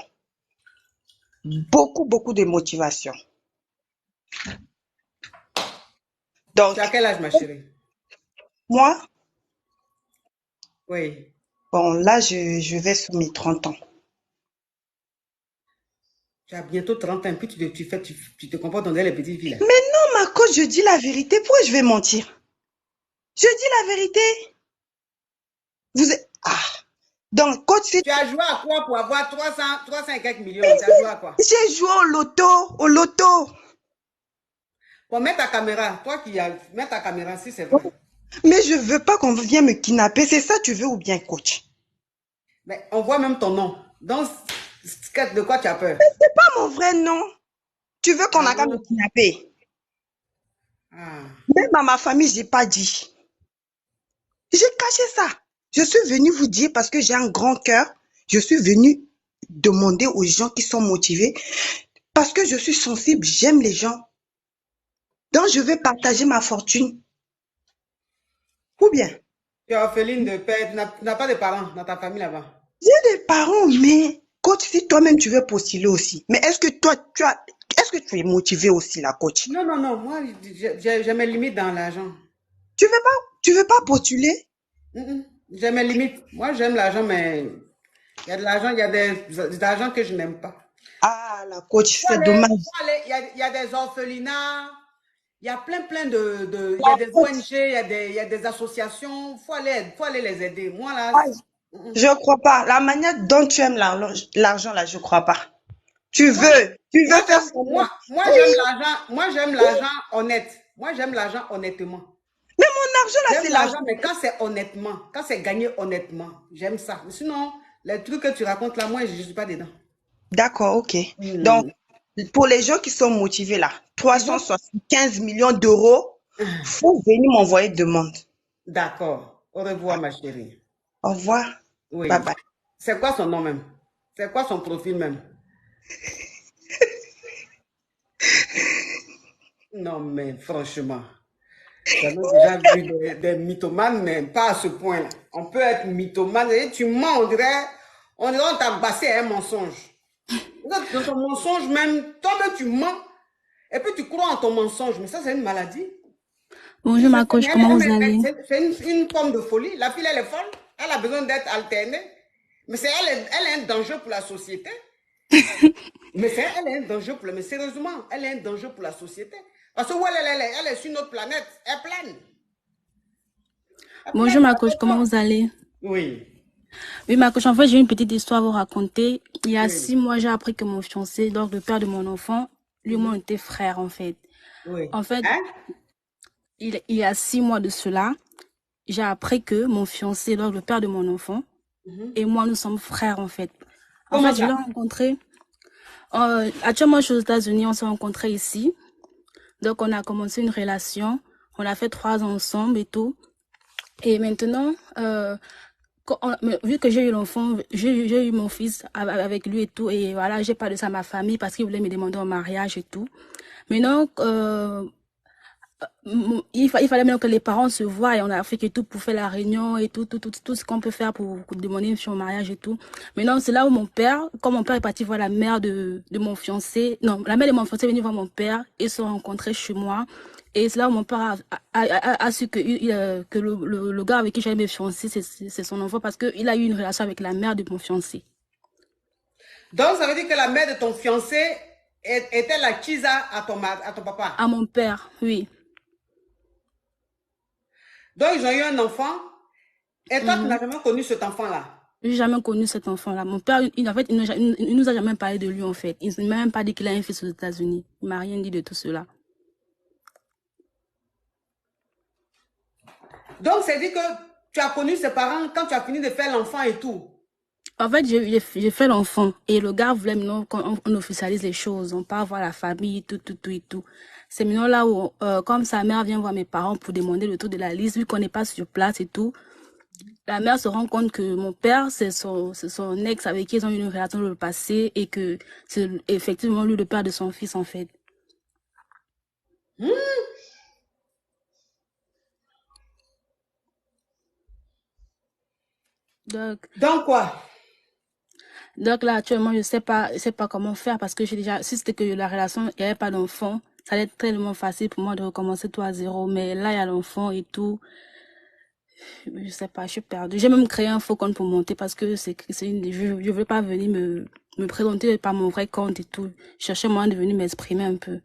Speaker 14: Beaucoup de motivation. Donc,
Speaker 1: tu as quel âge, ma chérie?
Speaker 14: Moi?
Speaker 1: Oui.
Speaker 14: Bon, là, je vais sur mes 30 ans.
Speaker 1: Tu as bientôt 30 ans, puis tu te comportes dans les petites filles.
Speaker 14: Mais non, ma coach, je dis la vérité. Pourquoi je vais mentir? Je dis la vérité. Vous êtes... Ah. Donc, coach, c'est...
Speaker 1: Tu as joué à quoi pour avoir 300 et quelques millions? Tu as joué à quoi?
Speaker 14: J'ai joué au loto.
Speaker 1: Bon, mets ta caméra. Toi qui as... Mets ta caméra, si c'est vrai.
Speaker 14: Mais je veux pas qu'on vienne me kidnapper. C'est ça tu veux ou bien, coach?
Speaker 1: Mais on voit même ton nom. Donc, de quoi tu as peur?
Speaker 14: Mais c'est pas mon vrai nom. Tu veux qu'on a qu'à me kidnapper? Même à ma famille, j'ai pas dit. J'ai caché ça. Je suis venue vous dire parce que j'ai un grand cœur. Je suis venue demander aux gens qui sont motivés parce que je suis sensible, j'aime les gens. Donc, je vais partager ma fortune. Ou bien?
Speaker 1: Tu es orpheline de père, tu n'as pas de parents dans ta famille là-bas?
Speaker 14: J'ai des parents, mais coach, si toi-même tu veux postuler aussi, mais est-ce que toi, est-ce que tu es motivé aussi, la coach?
Speaker 1: Non, moi, j'ai mes limites dans l'argent.
Speaker 14: Tu veux pas postuler?
Speaker 1: J'ai mes limites. Moi, j'aime l'argent, mais il y a de l'argent, il y a des argents que je n'aime pas.
Speaker 14: Ah, la coach, c'est dommage.
Speaker 1: Il y a des orphelinats, il y a plein de il y a des ONG, il y a des associations. Faut aller les aider. Moi, là...
Speaker 14: Je crois pas. La manière dont tu aimes l'argent, là, je crois pas. Tu veux faire ça.
Speaker 1: Moi, j'aime l'argent honnête. Moi, j'aime l'argent honnêtement.
Speaker 14: Mais mon argent, là, c'est l'argent.
Speaker 1: Mais quand c'est honnêtement, quand c'est gagné honnêtement, j'aime ça. Mais sinon, les trucs que tu racontes là, moi, je ne suis pas dedans.
Speaker 14: D'accord, ok. Donc, pour les gens qui sont motivés là, 375 millions d'euros, faut venir m'envoyer demande.
Speaker 1: D'accord. Au revoir, ma chérie.
Speaker 14: Au revoir.
Speaker 1: Oui.
Speaker 14: Bye bye.
Speaker 1: C'est quoi son nom même? C'est quoi son profil même? Non, mais franchement, j'avais déjà vu des mythomanes, mais pas à ce point-là. On peut être mythomane et tu mens, on dirait on t'a bassé à un mensonge. Dans ton mensonge même, toi-même tu mens et puis tu crois en ton mensonge. Mais ça, c'est une maladie.
Speaker 15: Bonjour ma coach, comment vous allez?
Speaker 1: C'est une forme de folie. La fille, elle est folle. Elle a besoin d'être alternée. Mais elle est un danger pour la société. Elle est un danger pour... Mais sérieusement, elle est un danger pour la société. Parce que où elle est sur notre planète. Elle est pleine.
Speaker 15: Bonjour ma coach, comment vous allez?
Speaker 1: Oui.
Speaker 15: Oui ma coach, en fait j'ai une petite histoire à vous raconter. Il y a 6 mois, j'ai appris que mon fiancé, donc le père de mon enfant, lui et moi on était frères en fait.
Speaker 1: Oui.
Speaker 15: En fait, il y a 6 mois de cela, j'ai appris que mon fiancé, donc le père de mon enfant, et moi nous sommes frères en fait. En fait, je l'ai rencontré. Actuellement, je suis aux États-Unis, on s'est rencontrés ici. Donc, on a commencé une relation. On a fait 3 ans ensemble et tout. Et maintenant, vu que j'ai eu l'enfant, j'ai eu mon fils avec lui et tout. Et voilà, j'ai parlé de ça à ma famille parce qu'il voulait me demander en mariage et tout. Maintenant, il fallait maintenant que les parents se voient et on a fait tout pour faire la réunion et tout ce qu'on peut faire pour demander une fille en mariage et tout. Maintenant, c'est là où quand mon père est parti voir la mère de mon fiancé, non, la mère de mon fiancé est venue voir mon père, ils se sont rencontrés chez moi. Et c'est là où mon père a su que le gars avec qui j'allais me fiancer, c'est son enfant parce qu'il a eu une relation avec la mère de mon fiancé.
Speaker 1: Donc, ça veut dire que la mère de ton fiancé était la Kisa à ton papa?
Speaker 15: À mon père, oui.
Speaker 1: Donc, ils ont eu un enfant. Et toi, tu n'as jamais connu cet enfant-là?
Speaker 15: Je n'ai jamais connu cet enfant-là. Mon père, en fait, il nous a jamais parlé de lui, en fait. Il ne m'a même pas dit qu'il a un fils aux États-Unis. Il ne m'a rien dit de tout cela.
Speaker 1: Donc, c'est dit que tu as connu ses parents quand tu as fini de faire l'enfant et tout?
Speaker 15: En fait, j'ai fait l'enfant. Et le gars voulait maintenant qu'on officialise les choses. On part voir la famille, tout et tout. C'est maintenant là où, comme sa mère vient voir mes parents pour demander le tour de la liste, vu qu'on n'est pas sur place et tout, la mère se rend compte que mon père, c'est son ex avec qui ils ont eu une relation dans le passé et que c'est effectivement lui le père de son fils, en fait.
Speaker 1: Donc quoi?
Speaker 15: Donc là, actuellement, je sais pas comment faire parce que j'ai déjà, si c'était que la relation, il n'y avait pas d'enfant, ça allait être tellement facile pour moi de recommencer tout à zéro. Mais là, il y a l'enfant et tout. Je sais pas, je suis perdue. J'ai même créé un faux compte pour monter parce que je veux pas venir me présenter par mon vrai compte et tout. Je cherchais moyen de venir m'exprimer un peu.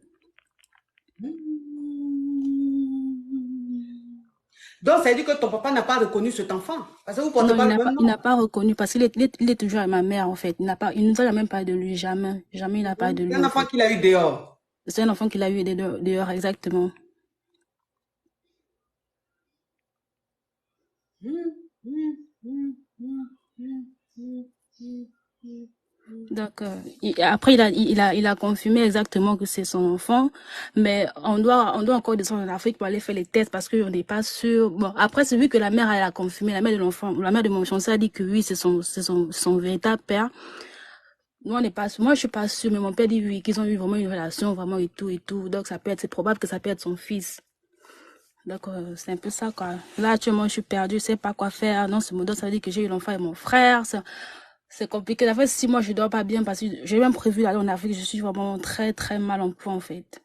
Speaker 1: Donc, ça veut dire que ton papa n'a pas reconnu cet enfant. Parce que vous portez
Speaker 15: Non,
Speaker 1: pas le même nom.
Speaker 15: il n'a pas reconnu parce qu'il est toujours avec ma mère, en fait. Il nous a jamais parlé de lui, jamais. Jamais il n'a parlé de lui.
Speaker 1: C'est un enfant qu'il a eu dehors.
Speaker 15: C'est un enfant qu'il a eu dehors, exactement. Donc, après, il a confirmé exactement que c'est son enfant, mais on doit encore descendre en Afrique pour aller faire les tests parce qu'on n'est pas sûr. Bon, après, c'est vu que la mère, elle a confirmé, la mère de l'enfant, la mère de mon fiancé a dit que oui, c'est son véritable père. Nous, on n'est pas sûr. Moi, je suis pas sûre, mais mon père dit oui, qu'ils ont eu vraiment une relation, vraiment et tout. Donc, c'est probable que ça peut être son fils. Donc, c'est un peu ça, quoi. Là, actuellement, je suis perdue, je sais pas quoi faire. Non, ce mot ça veut dire que j'ai eu l'enfant et mon frère. C'est compliqué. Ça fait 6 mois, je dors pas bien parce que j'ai même prévu d'aller en Afrique. Je suis vraiment très, très mal en point, en fait.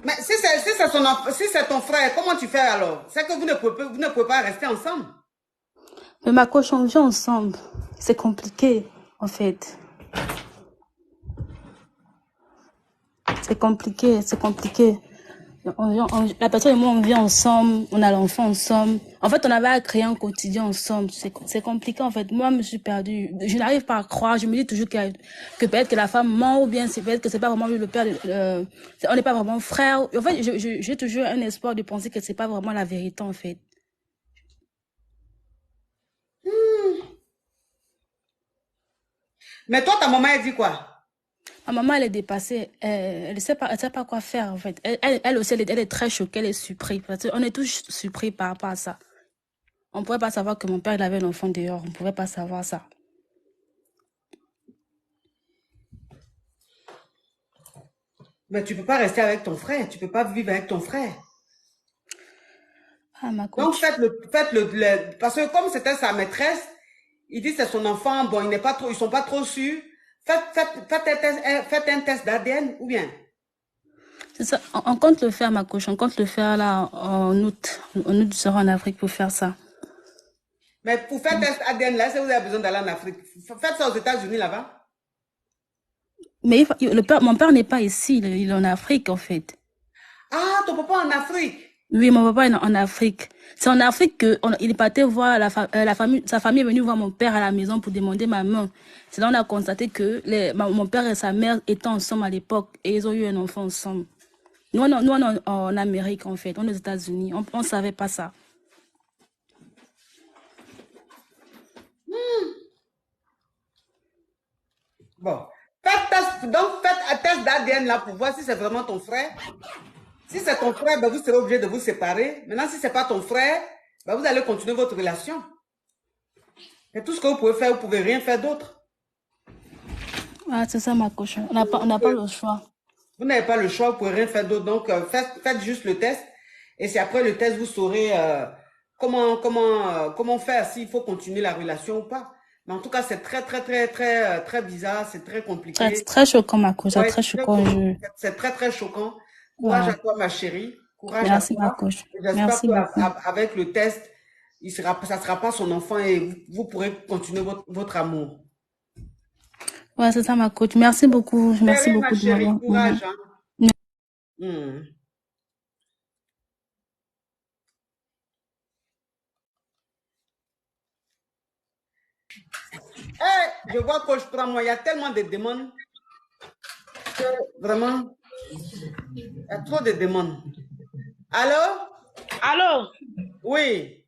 Speaker 1: Mais si c'est ton frère, comment tu fais alors? C'est que vous ne pouvez pas rester ensemble.
Speaker 15: Mais ma coach, on vit ensemble. C'est compliqué, en fait. C'est compliqué. La personne et moi, on vit ensemble, on a l'enfant ensemble. En fait, on avait à créer un quotidien ensemble. C'est compliqué, en fait. Moi, je me suis perdue. Je n'arrive pas à croire. Je me dis toujours que peut-être que la femme ment ou bien peut-être que c'est pas vraiment lui le père. On n'est pas vraiment frères. En fait, j'ai toujours un espoir de penser que c'est pas vraiment la vérité, en fait.
Speaker 1: Mais toi, ta maman, elle dit quoi?
Speaker 15: Ma maman, elle est dépassée. Elle sait pas quoi faire, en fait. Elle aussi, elle est très choquée, elle est surprise. Parce qu'on est tous surpris par rapport à ça. On ne pouvait pas savoir que mon père, il avait un enfant dehors. On ne pouvait pas savoir ça.
Speaker 1: Mais tu ne peux pas rester avec ton frère. Tu ne peux pas vivre avec ton frère.
Speaker 15: Ah, ma coach.
Speaker 1: Donc, faites-le. Parce que comme c'était sa maîtresse, il dit que c'est son enfant. Bon, ils ne sont pas trop sûrs. Faites un test d'ADN ou bien?
Speaker 15: C'est ça. On compte le faire, ma coach. On compte le faire là en août. En août, je serai en Afrique pour faire ça.
Speaker 1: Mais pour faire test ADN là, si vous avez besoin d'aller en Afrique, faites ça aux États-Unis là-bas.
Speaker 15: Mais mon père n'est pas ici. Il est en Afrique, en fait.
Speaker 1: Ah, ton papa en Afrique?
Speaker 15: Oui, mon papa est en Afrique. C'est en Afrique qu'il est parti voir sa famille est venue voir mon père à la maison pour demander ma main. C'est là qu'on a constaté que mon père et sa mère étaient ensemble à l'époque et ils ont eu un enfant ensemble. Nous, on est en Amérique, en fait. On est aux États-Unis. On ne savait pas ça.
Speaker 1: Bon. Faites un test d'ADN là pour voir si c'est vraiment ton frère. Si c'est ton frère, ben, vous serez obligé de vous séparer. Maintenant, si ce n'est pas ton frère, ben, vous allez continuer votre relation. Et tout ce que vous pouvez faire, vous ne pouvez rien faire d'autre.
Speaker 15: Ah, c'est ça, ma coach. On n'a pas le choix.
Speaker 1: Vous n'avez pas le choix, vous ne pouvez rien faire d'autre. Donc, faites juste le test. Et c'est après le test, vous saurez comment faire, s'il faut continuer la relation ou pas. Mais en tout cas, c'est très bizarre, c'est très compliqué.
Speaker 15: C'est très choquant, ma coach.
Speaker 1: Ouais,
Speaker 15: C'est très choquant.
Speaker 1: C'est très choquant. Courage à toi, ma chérie. Courage
Speaker 15: Merci,
Speaker 1: à toi.
Speaker 15: ma coach.
Speaker 1: J'espère qu'avec le test, ça ne sera pas son enfant et vous pourrez continuer votre amour.
Speaker 15: Ouais, c'est ça, ma coach. Merci beaucoup. Merci beaucoup.
Speaker 1: Ma chérie, courage. Hein. Je vois que je prends moi, il y a tellement de demandes que vraiment, il y a trop de demandes. Allô?
Speaker 5: Allô?
Speaker 1: Oui.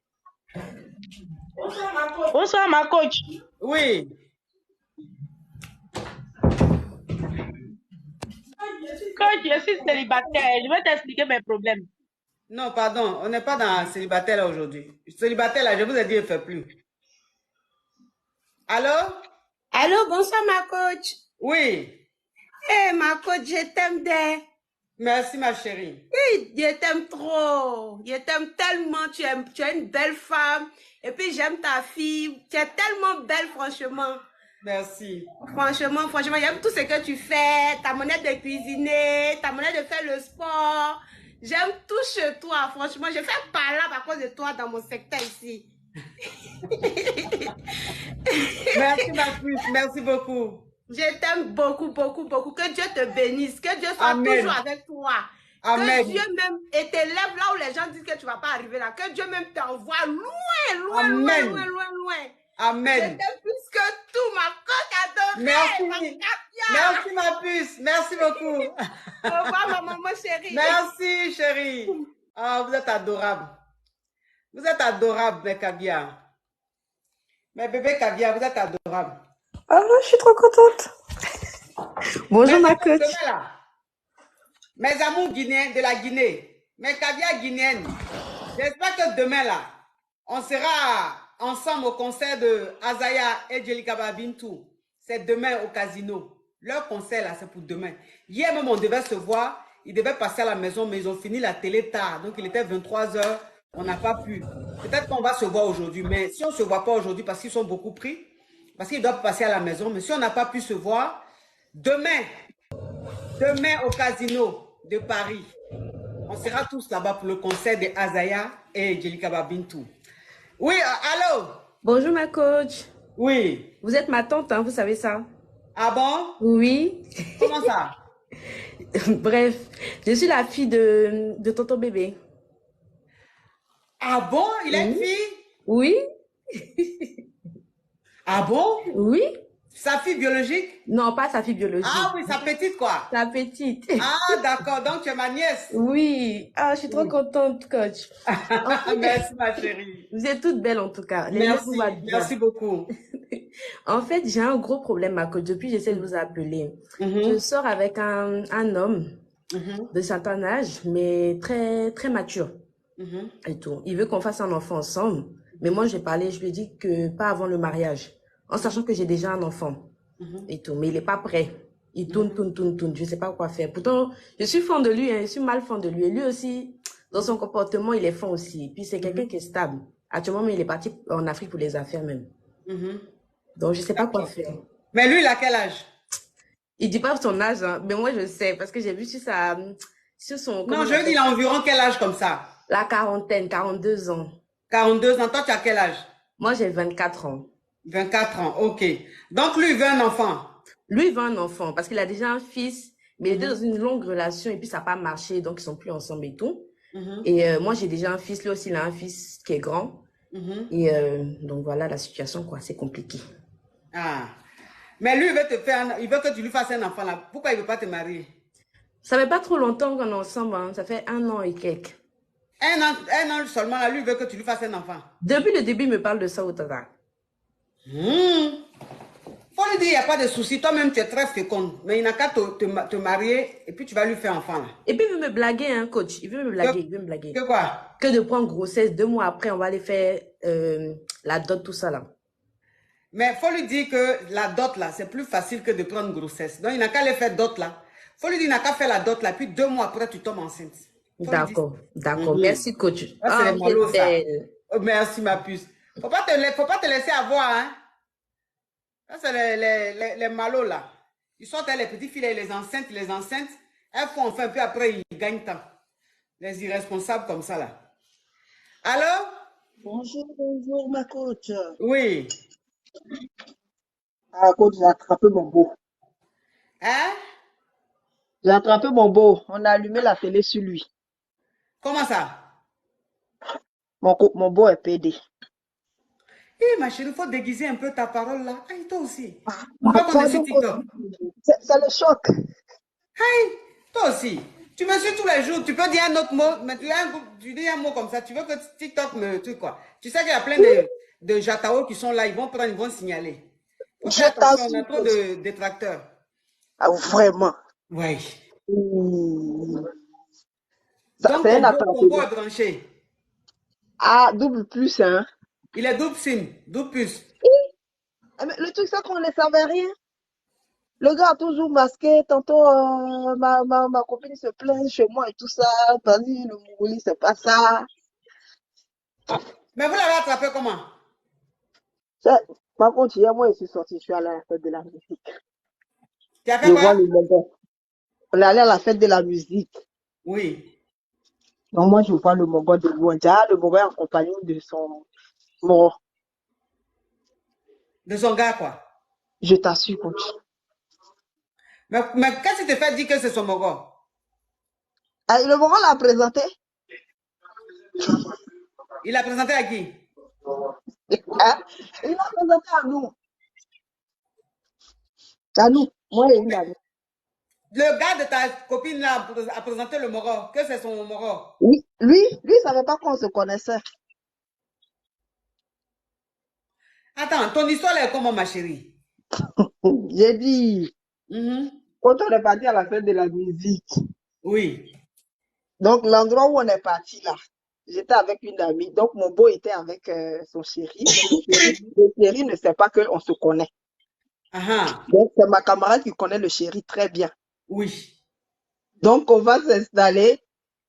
Speaker 5: Bonsoir, ma coach.
Speaker 1: Oui.
Speaker 3: Quand je suis célibataire, je vais t'expliquer mes problèmes.
Speaker 1: Non, pardon, on n'est pas dans célibataire là aujourd'hui. Célibataire là, je vous ai dit, il ne fait plus. Allô?
Speaker 8: Allô, bonsoir ma coach.
Speaker 1: Oui.
Speaker 8: Eh, ma coach, je t'aime des.
Speaker 1: Merci ma chérie.
Speaker 8: Oui, je t'aime trop. Je t'aime tellement. Tu es une belle femme. Et puis j'aime ta fille. Tu es tellement belle, franchement.
Speaker 1: Merci.
Speaker 8: Franchement, j'aime tout ce que tu fais. Ta manière de cuisiner, ta manière de faire le sport. J'aime tout chez toi, franchement. Je fais par là à cause de toi dans mon secteur ici.
Speaker 1: Merci ma puce, merci beaucoup.
Speaker 8: Je t'aime beaucoup, beaucoup, beaucoup. Que Dieu te bénisse. Que Dieu soit
Speaker 1: Amen.
Speaker 8: toujours avec toi.
Speaker 1: Amen.
Speaker 8: Que Dieu même t'élève là où les gens disent que tu ne vas pas arriver là. Que Dieu même t'envoie loin, loin,
Speaker 1: Amen.
Speaker 8: loin, loin, loin, loin.
Speaker 1: Amen.
Speaker 8: Je t'aime plus que tout, ma coque adorée.
Speaker 1: Merci. Merci ma puce, merci beaucoup.
Speaker 8: Au revoir ma maman chérie.
Speaker 1: Merci chérie. Ah, vous êtes adorable. Vous êtes adorable, mes caviar. Mes bébés caviar, vous êtes adorables.
Speaker 16: Ah, je suis trop contente. Bonjour ma coach.
Speaker 1: Mes amours guinéens de la Guinée, mes caviar guinéennes, j'espère que demain là, on sera ensemble au concert de Azaya et Jelika Babintou. C'est demain au casino. Leur concert là, c'est pour demain. Hier même, on devait se voir. Ils devaient passer à la maison, mais ils ont fini la télé tard. Donc, il était 23 h. On n'a pas pu. Peut-être qu'on va se voir aujourd'hui. Mais si on ne se voit pas aujourd'hui, parce qu'ils sont beaucoup pris, parce qu'ils doivent passer à la maison, mais si on n'a pas pu se voir, demain au casino de Paris, on sera tous là-bas pour le concert de Azaya et Jelika Babintou. Oui, allô?
Speaker 16: Bonjour ma coach.
Speaker 1: Oui.
Speaker 16: Vous êtes ma tante, hein, vous savez ça?
Speaker 1: Ah bon?
Speaker 16: Oui.
Speaker 1: Comment ça?
Speaker 16: Bref, je suis la fille de tonton bébé.
Speaker 1: Ah bon? Il a une fille?
Speaker 16: Oui.
Speaker 1: Ah bon?
Speaker 16: Oui.
Speaker 1: Sa fille biologique?
Speaker 16: Non, pas sa fille biologique.
Speaker 1: Ah oui, sa petite quoi?
Speaker 16: Sa petite.
Speaker 1: Ah d'accord, donc tu es ma nièce.
Speaker 16: Oui. Ah, je suis trop contente, coach.
Speaker 1: Merci ma chérie.
Speaker 16: Vous êtes toutes belles en tout cas.
Speaker 1: Merci beaucoup.
Speaker 16: En fait, j'ai un gros problème, ma coach. Depuis, j'essaie de vous appeler. Je sors avec un homme de certain âge, mais très, très mature. Et tout. Il veut qu'on fasse un enfant ensemble. Mais moi, j'ai parlé, je lui ai dit que pas avant le mariage. En sachant que j'ai déjà un enfant. Et tout. Mais il n'est pas prêt. Il tourne. Je ne sais pas quoi faire. Pourtant, je suis fan de lui. Hein, je suis mal fan de lui. Et lui aussi, dans son comportement, il est fan aussi. Et puis, c'est quelqu'un qui est stable. Actuellement, il est parti en Afrique pour les affaires même. Donc, je ne sais pas quoi faire.
Speaker 1: Mais lui, il a quel âge?
Speaker 16: Il ne dit pas son âge, hein, mais moi, je sais. Parce que j'ai vu sur son...
Speaker 1: Non, je veux dire, il a environ quel âge comme ça?
Speaker 16: La quarantaine, 42 ans.
Speaker 1: 42 ans. Toi, tu as quel âge?
Speaker 16: Moi, j'ai 24 ans.
Speaker 1: 24 ans, ok. Donc, lui, il veut un enfant?
Speaker 16: Lui, il veut un enfant parce qu'il a déjà un fils, mais il était dans une longue relation et puis ça n'a pas marché, donc ils ne sont plus ensemble et tout. Et moi, j'ai déjà un fils. Lui aussi, il a un fils qui est grand. Et donc, voilà la situation, quoi. C'est compliqué.
Speaker 1: Ah. Mais lui, il veut que tu lui fasses un enfant, là. Pourquoi il ne veut pas te marier?
Speaker 16: Ça fait pas trop longtemps qu'on est ensemble, hein. Ça fait 1 an et quelques.
Speaker 1: Un an seulement, là, lui, il veut que tu lui fasses un enfant.
Speaker 16: Depuis le début, il me parle de ça au tata.
Speaker 1: Faut lui dire, il n'y a pas de souci. Toi-même, tu es très féconde. Mais il n'a qu'à te marier et puis tu vas lui faire enfant, là.
Speaker 16: Et puis, il veut me blaguer, hein, coach. Il veut me blaguer,
Speaker 1: Que quoi?
Speaker 16: Que de prendre grossesse. 2 mois après, on va aller faire la dot, tout ça, là.
Speaker 1: Mais il faut lui dire que la dot, là, c'est plus facile que de prendre grossesse. Donc, il n'a qu'à aller faire dot, là. Il faut lui dire, il n'a qu'à faire la dot, là. Puis 2 mois après, tu tombes enceinte.
Speaker 16: D'accord. Merci, coach.
Speaker 1: Ça, c'est les malauds, ça. Oh, merci, ma puce. Faut pas te laisser avoir, hein. Ça, c'est les malauds, là. Ils sortent les petites filles, les enceintes. Elles font enfin, puis après, ils gagnent temps. Les irresponsables comme ça, là. Allô?
Speaker 17: Bonjour, ma coach.
Speaker 1: Oui.
Speaker 17: Ah, coach, j'ai attrapé mon beau.
Speaker 1: Hein?
Speaker 17: J'ai attrapé mon beau. On a allumé la télé sur lui.
Speaker 1: Comment ça?
Speaker 17: Mon beau est pédé.
Speaker 1: Eh, ma chérie, il faut déguiser un peu ta parole, là. Aïe, toi aussi.
Speaker 17: C'est le choc.
Speaker 1: Aïe, toi aussi. Tu me suis tous les jours. Tu peux dire un autre mot, mais tu dis un mot comme ça. Tu veux que TikTok me... Tu quoi? Tu sais qu'il y a plein de Jatao qui sont là. Ils vont signaler. On a trop de détracteurs.
Speaker 17: Ah, vraiment?
Speaker 1: Oui. Donc,
Speaker 17: C'est un
Speaker 1: ton
Speaker 17: appartement.
Speaker 1: beau est branché.
Speaker 17: Ah, double plus, hein.
Speaker 1: Il est double SIM, double plus.
Speaker 17: Mais le truc, c'est qu'on ne savait rien. Le gars a toujours masqué. Tantôt, ma copine se plaint chez moi et tout ça. Vas-y, le Mongolie, c'est pas ça.
Speaker 1: Mais vous l'avez attrapé comment?
Speaker 17: Par contre, hier, moi, je suis sorti, je suis allé à la fête de la musique.
Speaker 1: Tu as fait
Speaker 17: Je
Speaker 1: quoi?
Speaker 17: vois le Mongon. On est allé à la fête de la musique.
Speaker 1: Oui.
Speaker 17: Donc, moi, je vois le Mongon de Luanda. Le Mongon est en compagnie de son mort.
Speaker 1: De son gars, quoi.
Speaker 17: Je t'assure, coach.
Speaker 1: Mais qu'est-ce qui te fait dire que c'est son mogo?
Speaker 17: Ah, le Mongon l'a présenté.
Speaker 1: Il l'a présenté à qui?
Speaker 17: Hein? Il l'a présenté à nous. À nous, moi et une amie.
Speaker 1: Le gars de ta copine là a présenté le moro, que c'est son moro.
Speaker 17: Oui, lui, il savait pas qu'on se connaissait.
Speaker 1: Attends, ton histoire est comment, ma chérie?
Speaker 17: J'ai dit, quand on est parti à la fête de la musique.
Speaker 1: Oui.
Speaker 17: Donc, l'endroit où on est parti là, j'étais avec une amie. Donc, mon beau était avec son chéri. Le chéri ne sait pas qu'on se connaît. Donc, c'est ma camarade qui connaît le chéri très bien.
Speaker 1: Oui.
Speaker 17: Donc, on va s'installer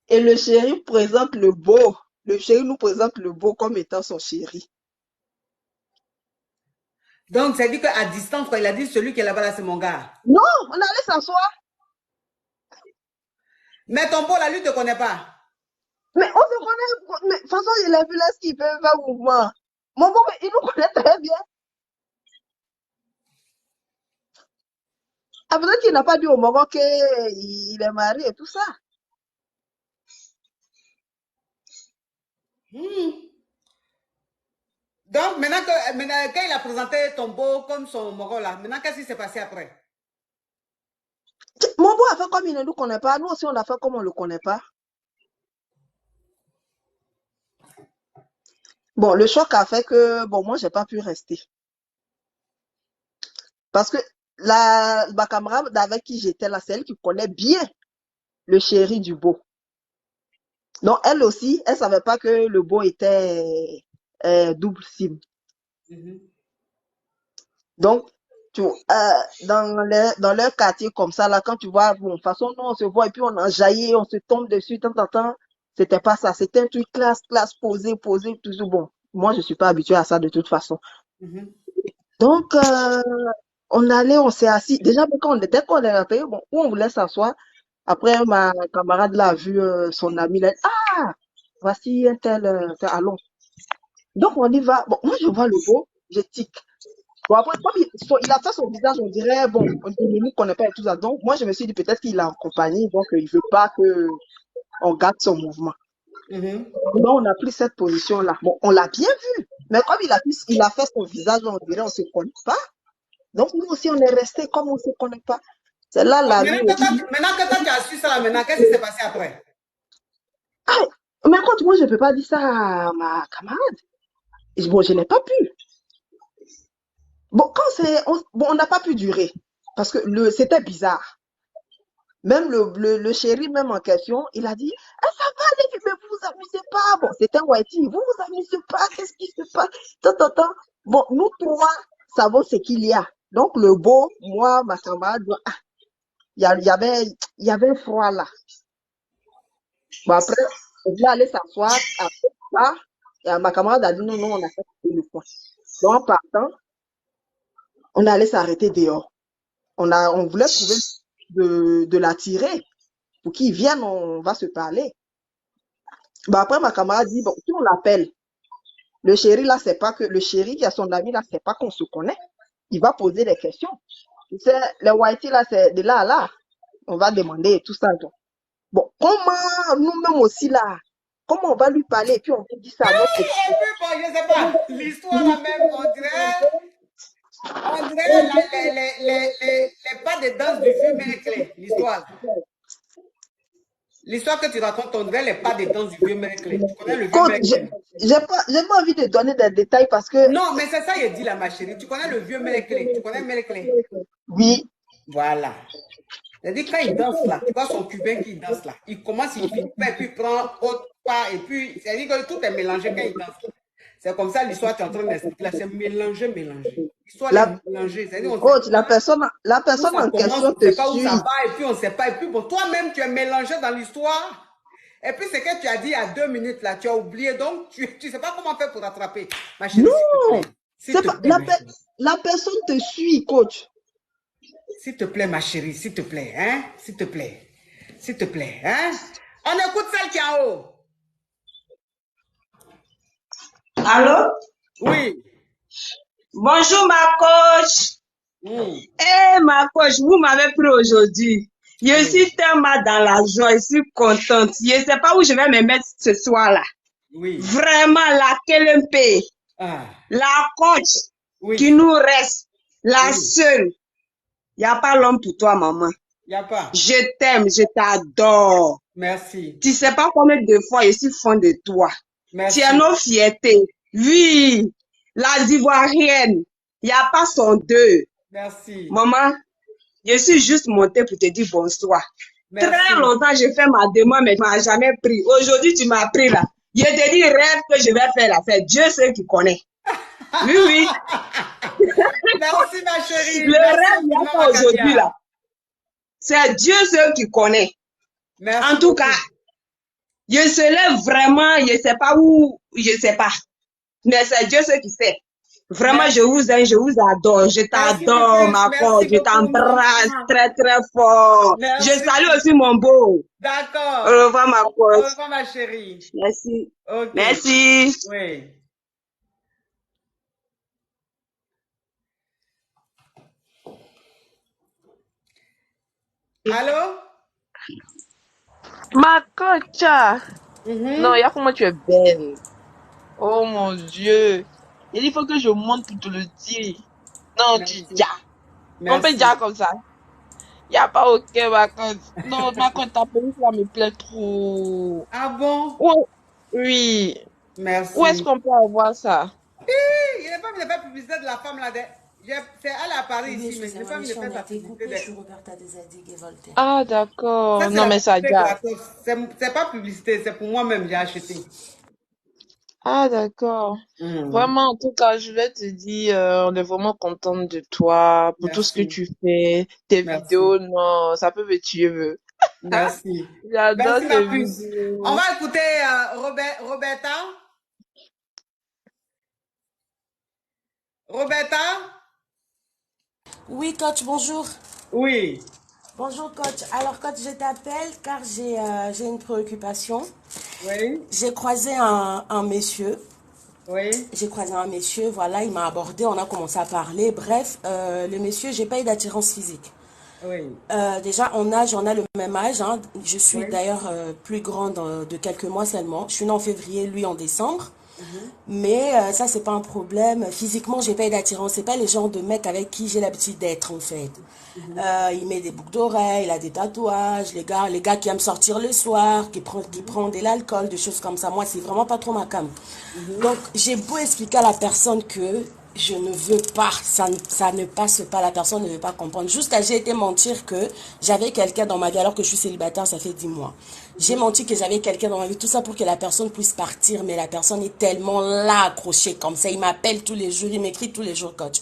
Speaker 17: et le chéri présente le beau. Le chéri nous présente le beau comme étant son chéri.
Speaker 1: Donc, c'est dit qu'à distance, quand il a dit celui qui est là-bas, là, c'est mon gars.
Speaker 17: Non, on allait s'asseoir.
Speaker 1: Mais ton beau, là, lui, ne te connaît pas.
Speaker 17: Mais on se connaît. Mais de toute façon, il a vu là ce qu'il peut faire mouvement. Mon beau, il nous connaît très bien. Ah, peut-être qu'il n'a pas dit au moment qu'il est marié et tout ça.
Speaker 1: Donc, maintenant, quand il a présenté ton beau comme son moro là, maintenant, qu'est-ce qui s'est passé après?
Speaker 17: Mon beau a fait comme il ne nous connaît pas. Nous aussi, on a fait comme on ne le connaît pas. Bon, le choc a fait que, bon, moi, j'ai pas pu rester. Parce que ma camarade avec qui j'étais là, c'est elle qui connaît bien le chéri du beau. Donc, elle aussi, elle savait pas que le beau était double SIM. Donc, dans leur quartier comme ça, là, quand tu vois, bon, de toute façon, nous, on se voit et puis on enjaillit, on se tombe dessus, tant. C'était pas ça. C'était un truc classe, posé, toujours bon. Moi, je suis pas habituée à ça de toute façon. Donc, on s'est assis. Déjà, dès qu'on est arrivé, bon, où on voulait s'asseoir. Après, ma camarade là a vu son ami là. Ah, voici un tel, allons. Donc, on y va. Bon, moi, je vois le beau, je tic. Bon, après, comme il a fait son visage, on dirait, bon, on ne nous connaît pas et tout ça. Donc, moi, je me suis dit peut-être qu'il est en compagnie, donc il veut pas qu'on garde son mouvement. Donc, on a pris cette position-là. Bon, on l'a bien vu. Mais comme il a fait son visage, on dirait, on ne se connaît pas. Donc, nous aussi, on est resté comme on ne se connaît pas. C'est là la vie.
Speaker 1: Maintenant que toi, tu as su ça, maintenant, qu'est-ce qui s'est passé après?
Speaker 17: Ah, mais écoute, moi, je ne peux pas dire ça à ma camarade. Bon, je n'ai pas pu. Bon, on n'a pas pu durer. Parce que c'était bizarre. Même le chéri, même en question, il a dit, ah, ça va, les filles, mais vous vous amusez pas. Bon, c'était Whitey, vous vous amusez pas, qu'est-ce qui se passe? Bon, nous trois savons ce qu'il y a. Donc, le beau, moi, ma camarade, il y avait un froid là. Bon, après, on voulait aller s'asseoir. Après ça, et ma camarade a dit non, on a fait le point. Donc, en partant, on allait s'arrêter dehors. On voulait trouver de l'attirer pour qu'il vienne, on va se parler. Bon, après, ma camarade dit, bon, si on l'appelle, le chéri là, c'est pas que, le chéri qui a son ami là, c'est pas qu'on se connaît. Il va poser des questions. Tu sais, le whitey là, c'est de là à là. On va demander tout ça. Donc. Bon, comment nous-mêmes aussi là, comment on va lui parler et puis on peut dire ça à notre
Speaker 1: je sais pas, l'histoire là même, on dirait les pas de danse du vieux Mériclé, l'histoire. L'histoire que tu racontes, on dirait les pas de danse du vieux Mériclé. Tu connais le vieux Mériclé?
Speaker 17: J'ai pas envie de donner des détails parce que...
Speaker 1: Non, mais c'est ça, il dit là, ma chérie. Tu connais le vieux Mériclé? Tu connais Mériclé?
Speaker 17: Oui.
Speaker 1: Voilà. C'est-à-dire, quand il danse là, tu vois son cubain qui danse là, il commence, il finit pas, et puis il prend autre part, et puis, c'est-à-dire que tout est mélangé quand il danse. C'est comme ça l'histoire que tu es en train d'expliquer là, c'est mélangé. L'histoire est mélangée. C'est-à-dire, on
Speaker 17: Coach,
Speaker 1: sait
Speaker 17: la
Speaker 1: pas
Speaker 17: personne
Speaker 1: où ça
Speaker 17: en
Speaker 1: commence,
Speaker 17: question
Speaker 1: on ne
Speaker 17: te
Speaker 1: sait pas où ça
Speaker 17: suit.
Speaker 1: va, et puis on ne sait pas. Et puis, bon, toi-même, tu es mélangé dans l'histoire. Et puis, ce que tu as dit à 2 minutes là, tu as oublié, donc tu ne sais pas comment faire pour rattraper. Ma chérie,
Speaker 17: Non,
Speaker 1: s'il te plaît.
Speaker 17: la personne te suit, coach.
Speaker 1: S'il te plaît, ma chérie, s'il te plaît, hein? S'il te plaît. S'il te plaît, hein? On écoute celle qui est en haut.
Speaker 5: Allô?
Speaker 1: Oui.
Speaker 5: Bonjour, ma coach. Ma coach, vous m'avez pris aujourd'hui. Je suis tellement dans la joie, je suis contente. Je ne sais pas où je vais me mettre ce soir-là.
Speaker 1: Oui.
Speaker 5: Vraiment, la KLMP, la coach qui nous reste, la seule. Il n'y a pas l'homme pour toi, maman.
Speaker 1: Il n'y a pas.
Speaker 5: Je t'aime, je t'adore.
Speaker 1: Merci.
Speaker 5: Tu ne sais pas combien de fois je suis fan de toi.
Speaker 1: Merci.
Speaker 5: Tu es nos fiertés. Oui, la Ivoirienne. Il n'y a pas son deux.
Speaker 1: Merci.
Speaker 5: Maman, je suis juste montée pour te dire bonsoir.
Speaker 1: Merci.
Speaker 5: Très longtemps, j'ai fait ma demande, mais tu ne m'as jamais pris. Aujourd'hui, tu m'as pris là. Je te dis, rêve que je vais faire la fête. Dieu sait qui connaît. Oui, oui.
Speaker 1: Merci, ma chérie.
Speaker 5: Le rêve, il n'y a pas aujourd'hui là. C'est Dieu seul qui connaît.
Speaker 1: Merci
Speaker 5: en tout cas, je se lève vraiment, je ne sais pas où, je ne sais pas. Mais c'est Dieu seul qui sait. Vraiment, merci. Je vous aime, je vous adore. Je t'adore, ma coach. Je t'embrasse très, très fort. Merci. Je salue aussi mon beau.
Speaker 1: D'accord.
Speaker 5: Au revoir, ma coach.
Speaker 1: Au revoir, ma chérie.
Speaker 5: Merci.
Speaker 1: Okay.
Speaker 5: Merci.
Speaker 1: Oui. Allô?
Speaker 18: Ma coach. Non, il y a comment tu es belle. Oh mon Dieu. Il faut que je monte pour te le dire. Non, tu dis. On peut dire comme ça. Il n'y a pas ok, ma coach. Non, ma coach, ta police là me plaît trop.
Speaker 1: Ah bon?
Speaker 18: Oh, oui.
Speaker 1: Merci.
Speaker 18: Où est-ce qu'on peut avoir ça?
Speaker 1: Il n'est pas mis de faire publicité de la femme là. C'est elle à Paris ici, mais je n'ai pas mis de faire sa publicité.
Speaker 8: Je suis Roberta Desadig et Voltaire.
Speaker 18: Ah, d'accord. Non, mais ça gâte.
Speaker 1: C'est pas publicité, c'est pour moi-même, j'ai acheté.
Speaker 18: Ah, d'accord. Vraiment, en tout cas, je vais te dire, on est vraiment contente de toi, pour tout ce que tu fais. Tes vidéos, non, ça peut me tuer.
Speaker 1: Merci.
Speaker 18: J'adore
Speaker 1: tes
Speaker 18: vidéos.
Speaker 1: On va écouter Roberta. Roberta?
Speaker 8: Oui, coach, bonjour.
Speaker 1: Oui.
Speaker 8: Bonjour, coach. Alors, coach, je t'appelle car j'ai une préoccupation.
Speaker 1: Oui.
Speaker 8: J'ai croisé un monsieur.
Speaker 1: Oui.
Speaker 8: J'ai croisé un monsieur, voilà, il m'a abordé, on a commencé à parler. Bref, le monsieur, j'ai pas eu d'attirance physique.
Speaker 1: Oui.
Speaker 8: Déjà, en âge, on a le même âge. Hein. Je suis d'ailleurs plus grande de quelques mois seulement. Je suis née en février, lui en décembre. Mais ça, c'est pas un problème. Physiquement, j'ai pas eu d'attirance. C'est pas les genres de mecs avec qui j'ai l'habitude d'être, en fait. Il met des boucles d'oreilles, il a des tatouages. Les gars qui aiment sortir le soir, qui prennent de l'alcool, des choses comme ça. Moi, c'est vraiment pas trop ma came. Donc, j'ai beau expliquer à la personne que je ne veux pas, ça ne passe pas, la personne ne veut pas comprendre. Jusqu'à j'ai été mentir que j'avais quelqu'un dans ma vie alors que je suis célibataire, ça fait 10 mois. J'ai menti que j'avais quelqu'un dans ma vie, tout ça pour que la personne puisse partir, mais la personne est tellement là, accrochée comme ça. Il m'appelle tous les jours, il m'écrit tous les jours, coach.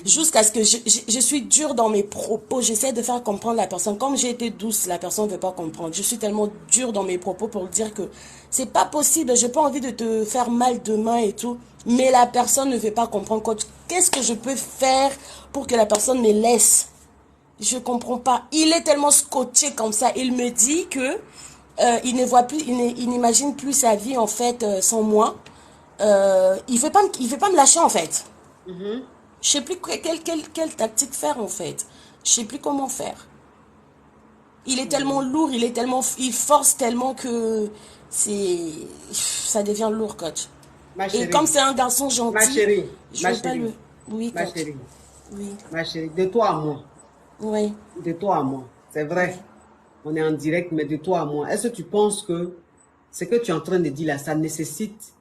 Speaker 8: Jusqu'à ce que je suis dure dans mes propos, j'essaie de faire comprendre la personne. Comme j'ai été douce, la personne ne veut pas comprendre. Je suis tellement dure dans mes propos pour dire que c'est pas possible, j'ai pas envie de te faire mal demain et tout. Mais la personne ne veut pas comprendre, coach. Qu'est-ce que je peux faire pour que la personne me laisse? Je comprends pas. Il est tellement scotché comme ça. Il me dit que il ne voit plus, il n'imagine plus sa vie en fait sans moi. Il veut pas me lâcher en fait. Je sais plus quelle tactique faire en fait. Je sais plus comment faire. Il est tellement lourd, il force tellement que ça devient lourd, coach. Et comme c'est un garçon gentil,
Speaker 1: ma chérie,
Speaker 8: je ne veux pas le... Oui,
Speaker 1: ma
Speaker 8: coach.
Speaker 1: chérie.
Speaker 8: Oui.
Speaker 1: Ma chérie, de toi à moi.
Speaker 8: Oui.
Speaker 1: De toi à moi. C'est vrai. Oui. On est en direct, mais de toi à moi. Est-ce que tu penses que ce que tu es en train de dire là, ça nécessite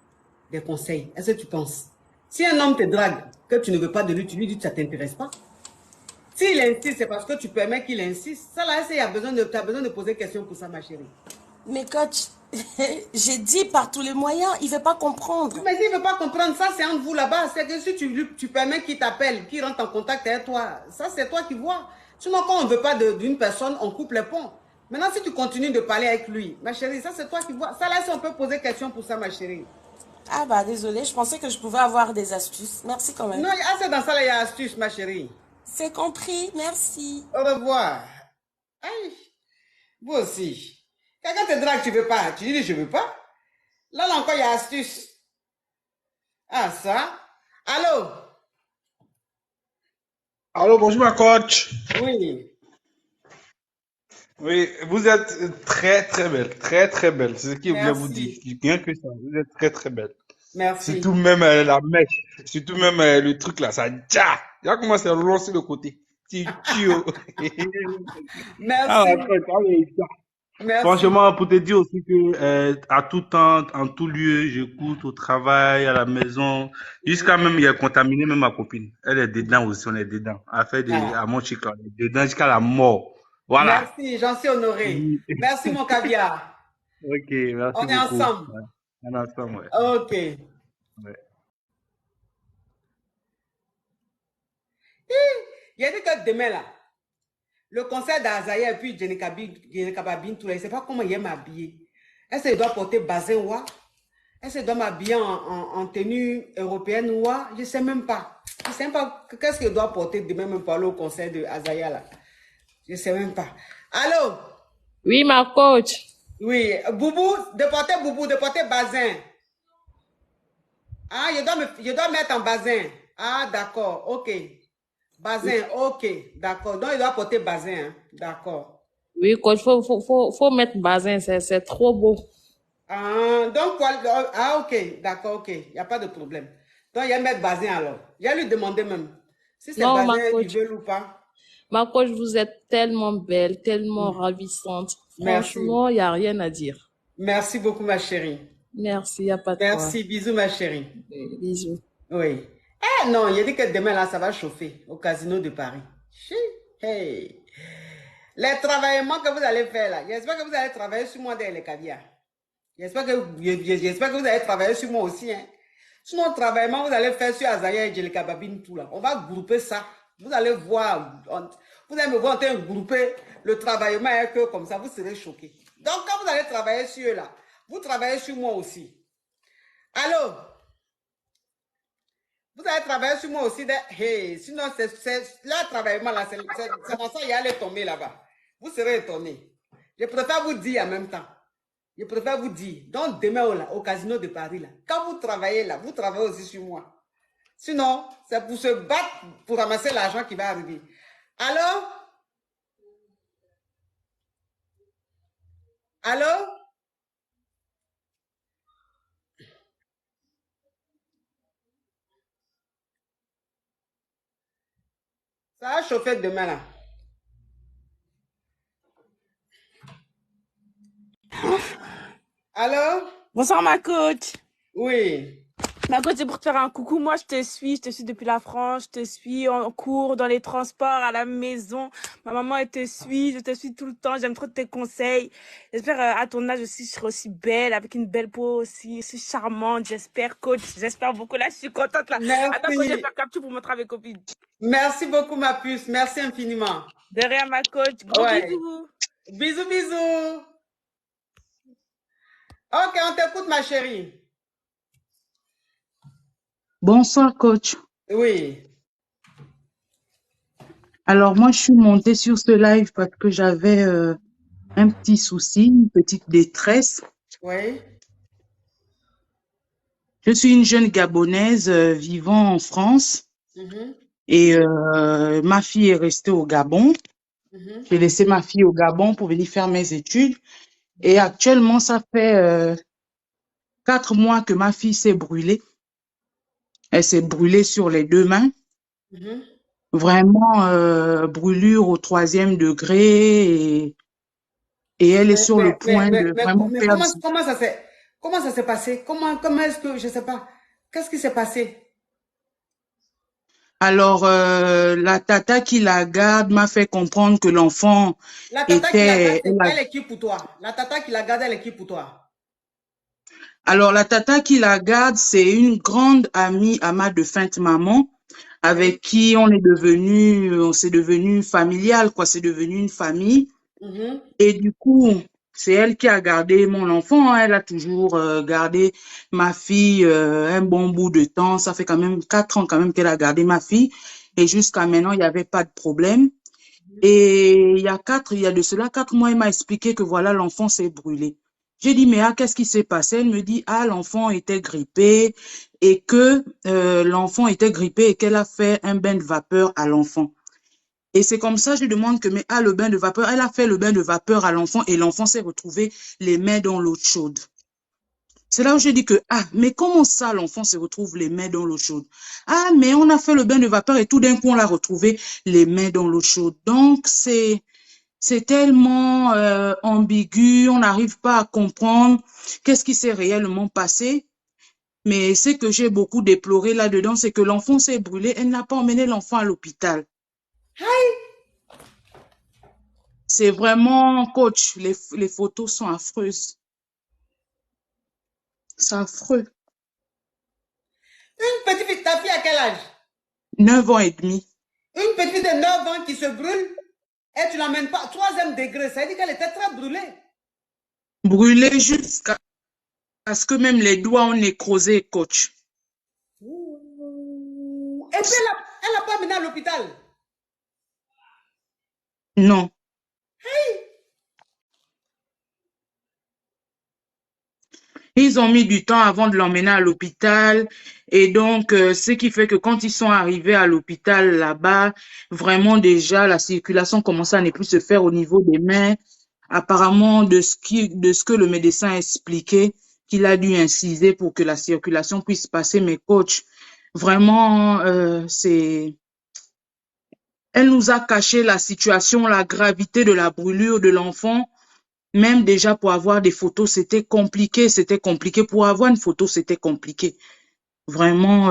Speaker 1: des conseils? Est-ce que tu penses? Si un homme te drague, que tu ne veux pas de lui, tu lui dis que ça ne t'intéresse pas. S'il insiste, c'est parce que tu permets qu'il insiste. Ça là, tu as besoin de poser question pour ça, ma chérie.
Speaker 19: Mais coach, j'ai dit par tous les moyens, il ne veut pas comprendre.
Speaker 1: Mais s'il ne veut pas comprendre, ça c'est entre vous là-bas. C'est que si tu permets qu'il t'appelle, qu'il rentre en contact avec toi, ça c'est toi qui vois. Sinon, quand on ne veut pas d'une personne, on coupe les ponts. Maintenant, si tu continues de parler avec lui, ma chérie, ça c'est toi qui vois. Ça là, si on peut poser question pour ça, ma chérie.
Speaker 19: Ah bah désolée, je pensais que je pouvais avoir des astuces. Merci quand même.
Speaker 1: Non, c'est dans ça là, il y a astuce, ma chérie.
Speaker 19: C'est compris, merci.
Speaker 1: Au revoir. Aïe, vous aussi. Quelqu'un te drague, tu veux pas. Tu dis je veux pas. Là encore, il y a astuce. Ah, ça. Allô?
Speaker 7: Allô, bonjour ma coach.
Speaker 1: Oui.
Speaker 7: Oui, vous êtes très très belle. Très très belle. C'est ce que je voulais vous dire. Rien que ça. Vous êtes très très belle.
Speaker 1: Merci.
Speaker 7: Surtout même la mèche. Surtout même le truc là. Ça tcha. Il a commencé à lancer le côté.
Speaker 1: Merci.
Speaker 7: Merci. Franchement, pour te dire aussi que à tout temps, en tout lieu, j'écoute au travail, à la maison, jusqu'à même, il y a contaminé même ma copine. Elle est dedans aussi, on est dedans. Elle fait à mon chica, on est dedans jusqu'à la mort. Voilà.
Speaker 1: Merci, j'en suis honoré. Merci mon caviar.
Speaker 7: Ok, merci
Speaker 1: on est
Speaker 7: beaucoup.
Speaker 1: ensemble.
Speaker 7: Ouais. On est ensemble, ouais.
Speaker 1: Ok.
Speaker 7: Ouais.
Speaker 1: Il a dit que demain là, le concert d'Azaya et puis Jenika Babine, tout là, il ne sait pas comment il est m'habiller. Est-ce qu'il doit porter bazin ou est-ce qu'il doit m'habiller en tenue européenne ou je ne sais même pas. Je ne sais même pas qu'est-ce qu'il doit porter demain même pour aller au concert d'Azaya là. Je ne sais même pas. Allô?
Speaker 20: Oui, ma coach.
Speaker 1: Oui, Boubou, de porter bazin. Ah, je dois mettre en bazin. Ah, d'accord, ok. Bazin, ok, d'accord. Donc, il doit porter bazin, hein? D'accord.
Speaker 20: Oui, coach, faut mettre bazin, c'est trop beau.
Speaker 1: Ah, donc, ah, ok, d'accord, ok. Il n'y a pas de problème. Donc, il va mettre bazin alors. Il va lui demander même si c'est bazin, il veut ou pas.
Speaker 20: Ma coach, vous êtes tellement belle, tellement ravissante. Franchement, il n'y a rien à dire.
Speaker 1: Merci beaucoup, ma chérie.
Speaker 20: Merci, il n'y a pas de quoi.
Speaker 1: Merci, bisous, ma chérie.
Speaker 20: Bisous.
Speaker 1: Oui. Eh non, il a dit que demain, là, ça va chauffer au Casino de Paris. Hey. Les travaillements que vous allez faire, là, j'espère que vous allez travailler sur moi dans les caviars. J'espère que vous allez travailler sur moi aussi. Hein. Sinon, le travaillement, vous allez faire sur Azaya et Jelika Babine, tout là. On va grouper ça. Vous allez voir, vous allez me voir en train de grouper le travaillement avec eux, comme ça, vous serez choqués. Donc, quand vous allez travailler sur eux, là, vous travaillez sur moi aussi. Allô? Vous allez travailler sur moi aussi. Hey, sinon, le travaillement, là, c'est dans ça, il allait tomber là-bas. Vous serez étonnés. Je préfère vous dire en même temps. Je préfère vous dire. Donc, demain, au Casino de Paris, là, quand vous travaillez là, vous travaillez aussi sur moi. Sinon, c'est pour se battre pour ramasser l'argent qui va arriver. Allô? Allô? Ça va chauffer demain là. Allô?
Speaker 21: Bonsoir ma coach.
Speaker 1: Oui.
Speaker 21: Ma coach, c'est pour te faire un coucou. Moi, je te suis depuis la France, je te suis en cours, dans les transports, à la maison. Ma maman, elle te suit, je te suis tout le temps. J'aime trop tes conseils. J'espère à ton âge aussi, je serai aussi belle, avec une belle peau aussi charmante. J'espère, coach. J'espère beaucoup. Là, je suis contente là.
Speaker 1: Merci.
Speaker 21: Attends que je vais faire capture pour montrer à mes copines.
Speaker 1: Merci beaucoup, ma puce. Merci infiniment.
Speaker 21: De rien, ma coach. Gros bisous.
Speaker 1: Bisous, bisous. Ok, on t'écoute, ma chérie.
Speaker 22: Bonsoir, coach.
Speaker 1: Oui.
Speaker 22: Alors, moi, je suis montée sur ce live parce que j'avais un petit souci, une petite détresse.
Speaker 1: Oui.
Speaker 22: Je suis une jeune Gabonaise vivant en France et ma fille est restée au Gabon. J'ai laissé ma fille au Gabon pour venir faire mes études et actuellement, ça fait 4 mois que ma fille s'est brûlée. Elle s'est brûlée sur les 2 mains. Vraiment brûlure au 3e degré et elle est sur le point de vraiment perdre.
Speaker 1: Comment ça s'est passé? Comment est-ce que, je sais pas, qu'est-ce qui s'est passé?
Speaker 22: Alors, la tata qui la garde m'a fait comprendre que l'enfant
Speaker 1: La tata qui la garde,
Speaker 22: était...
Speaker 1: elle est qui pour toi? La tata qui la garde, elle est qui pour toi?
Speaker 22: Alors, la tata qui la garde, c'est une grande amie à ma défunte maman, avec qui on s'est devenu familial, quoi. C'est devenu une famille. Et du coup, c'est elle qui a gardé mon enfant. Hein. Elle a toujours gardé ma fille un bon bout de temps. Ça fait quand même 4 ans quand même qu'elle a gardé ma fille. Et jusqu'à maintenant, il n'y avait pas de problème. Et il y a de cela 4 mois, elle m'a expliqué que voilà, l'enfant s'est brûlé. J'ai dit, mais qu'est-ce qui s'est passé? Elle me dit, l'enfant était grippé et que l'enfant était grippé et qu'elle a fait un bain de vapeur à l'enfant. Et c'est comme ça, je demande que, mais le bain de vapeur, elle a fait le bain de vapeur à l'enfant et l'enfant s'est retrouvé les mains dans l'eau chaude. C'est là où je dis que, mais comment ça, l'enfant se retrouve les mains dans l'eau chaude? Mais on a fait le bain de vapeur et tout d'un coup, on l'a retrouvé les mains dans l'eau chaude. Donc, c'est tellement ambigu, on n'arrive pas à comprendre qu'est-ce qui s'est réellement passé. Mais ce que j'ai beaucoup déploré là-dedans, c'est que l'enfant s'est brûlé, elle n'a pas emmené l'enfant à l'hôpital. C'est vraiment, coach, les photos sont affreuses. C'est affreux.
Speaker 1: Une petite fille, ta fille à quel âge?
Speaker 22: 9 ans et demi.
Speaker 1: Une petite fille de 9 ans qui se brûle et tu l'emmènes pas 3e degré, ça veut dire qu'elle était très brûlée.
Speaker 22: Brûlée jusqu'à ce que même les doigts ont nécrosé, coach.
Speaker 1: Et puis elle n'a pas amené à l'hôpital?
Speaker 22: Non. Ils ont mis du temps avant de l'emmener à l'hôpital. Et donc, ce qui fait que quand ils sont arrivés à l'hôpital là-bas, vraiment déjà, la circulation commençait à ne plus se faire au niveau des mains. Apparemment, de ce que le médecin a expliqué, qu'il a dû inciser pour que la circulation puisse passer. Mais coach, vraiment, elle nous a caché la situation, la gravité de la brûlure de l'enfant. Même déjà pour avoir des photos, c'était compliqué. C'était compliqué. Pour avoir une photo, c'était compliqué. Vraiment.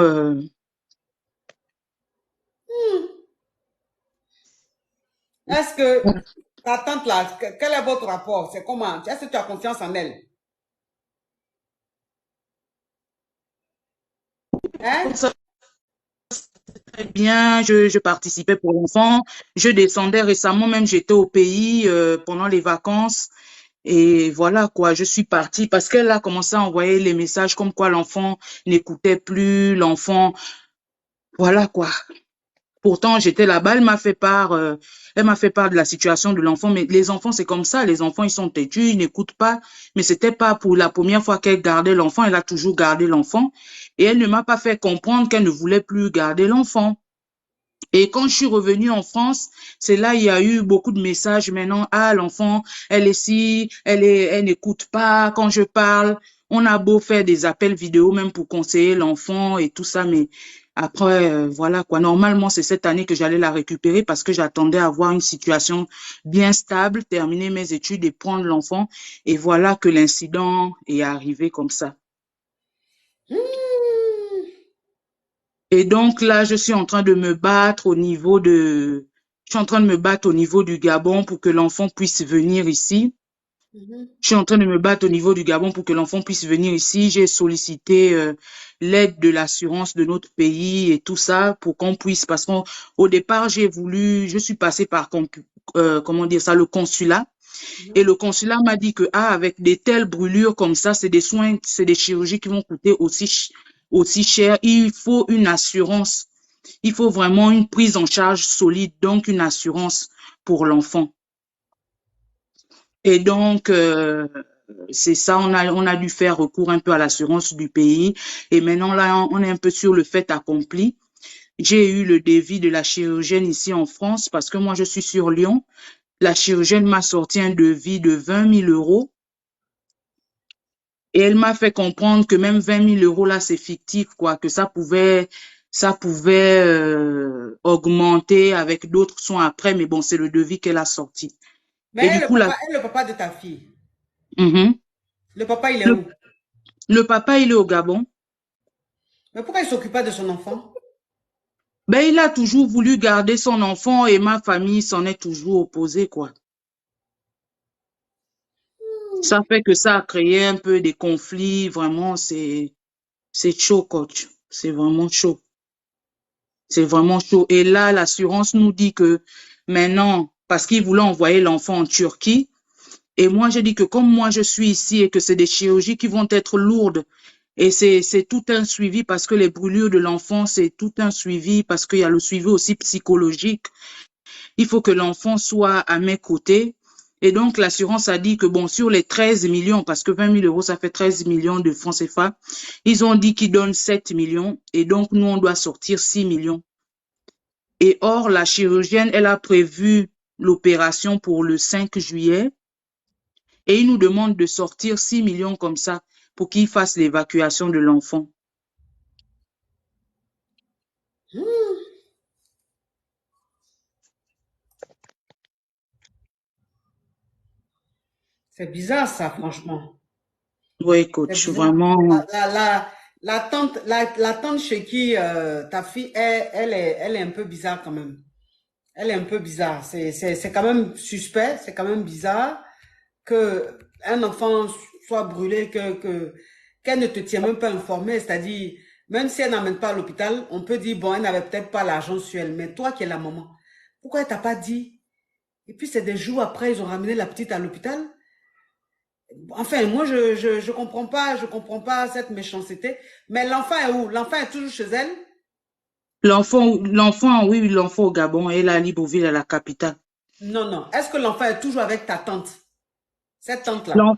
Speaker 1: Est-ce que ta tante là, quel est votre rapport? C'est comment? Est-ce que tu as confiance en elle? Hein?
Speaker 22: Très bien, je participais pour l'enfant. Je descendais récemment, même j'étais au pays pendant les vacances. Et voilà quoi, je suis partie parce qu'elle a commencé à envoyer les messages comme quoi l'enfant n'écoutait plus, l'enfant, voilà quoi. Pourtant, j'étais là-bas, elle m'a fait part de la situation de l'enfant. Mais les enfants, c'est comme ça, les enfants, ils sont têtus, ils n'écoutent pas. Mais c'était pas pour la première fois qu'elle gardait l'enfant, elle a toujours gardé l'enfant. Et elle ne m'a pas fait comprendre qu'elle ne voulait plus garder l'enfant. Et quand je suis revenue en France, c'est là il y a eu beaucoup de messages maintenant. L'enfant, elle est ci, elle n'écoute pas quand je parle. On a beau faire des appels vidéo même pour conseiller l'enfant et tout ça, mais après, voilà quoi. Normalement, c'est cette année que j'allais la récupérer parce que j'attendais à avoir une situation bien stable, terminer mes études et prendre l'enfant. Et voilà que l'incident est arrivé comme ça. Et donc là, je suis en train de me battre au niveau du Gabon pour que l'enfant puisse venir ici. Je suis en train de me battre au niveau du Gabon pour que l'enfant puisse venir ici. J'ai sollicité l'aide de l'assurance de notre pays et tout ça pour qu'on puisse, parce qu'au départ, je suis passée par, le consulat. Et le consulat m'a dit que, avec des telles brûlures comme ça, c'est des soins, c'est des chirurgies qui vont coûter aussi cher. Il faut une assurance. Il faut vraiment une prise en charge solide, donc une assurance pour l'enfant. Et donc, c'est ça, on a dû faire recours un peu à l'assurance du pays. Et maintenant, là, on est un peu sur le fait accompli. J'ai eu le devis de la chirurgienne ici en France parce que moi, je suis sur Lyon. La chirurgienne m'a sorti un devis de 20 000 euros. Et elle m'a fait comprendre que même 20 000 euros, là, c'est fictif, quoi, que ça pouvait augmenter avec d'autres soins après. Mais bon, c'est le devis qu'elle a sorti.
Speaker 1: Mais elle, le papa de ta fille. Le papa, il est où?
Speaker 22: Le papa, il est au Gabon.
Speaker 1: Mais pourquoi il ne s'occupe pas de son enfant?
Speaker 22: Ben, il a toujours voulu garder son enfant et ma famille s'en est toujours opposée, quoi. Ça fait que ça a créé un peu des conflits. Vraiment, c'est chaud, coach. C'est vraiment chaud. C'est vraiment chaud. Et là, l'assurance nous dit que maintenant, parce qu'ils voulaient envoyer l'enfant en Turquie, et moi, j'ai dit que comme moi, je suis ici et que c'est des chirurgies qui vont être lourdes, et c'est tout un suivi parce que les brûlures de l'enfant, c'est tout un suivi parce qu'il y a le suivi aussi psychologique. Il faut que l'enfant soit à mes côtés. Et donc, l'assurance a dit que, bon, sur les 13 millions, parce que 20 000 euros, ça fait 13 millions de francs CFA, ils ont dit qu'ils donnent 7 millions. Et donc, nous, on doit sortir 6 millions. Et or, la chirurgienne, elle a prévu l'opération pour le 5 juillet. Et il nous demande de sortir 6 millions comme ça pour qu'il fasse l'évacuation de l'enfant.
Speaker 1: C'est bizarre ça, franchement.
Speaker 22: Oui, coach, vraiment.
Speaker 1: La tante chez qui ta fille est, elle est un peu bizarre quand même. Elle est un peu bizarre. C'est quand même suspect, c'est quand même bizarre que un enfant soit brûlé, qu'elle ne te tient même pas informé. C'est-à-dire, même si elle n'amène pas à l'hôpital, on peut dire, bon, elle n'avait peut-être pas l'argent sur elle, mais toi qui es la maman, pourquoi elle t'a pas dit? Et puis c'est des jours après, ils ont ramené la petite à l'hôpital. Enfin, moi, je comprends pas cette méchanceté. Mais l'enfant est où? L'enfant est toujours chez elle?
Speaker 22: L'enfant, oui, l'enfant au Gabon, elle est à Libreville, à la capitale.
Speaker 1: Non, non. Est-ce que l'enfant est toujours avec ta tante? Cette tante-là?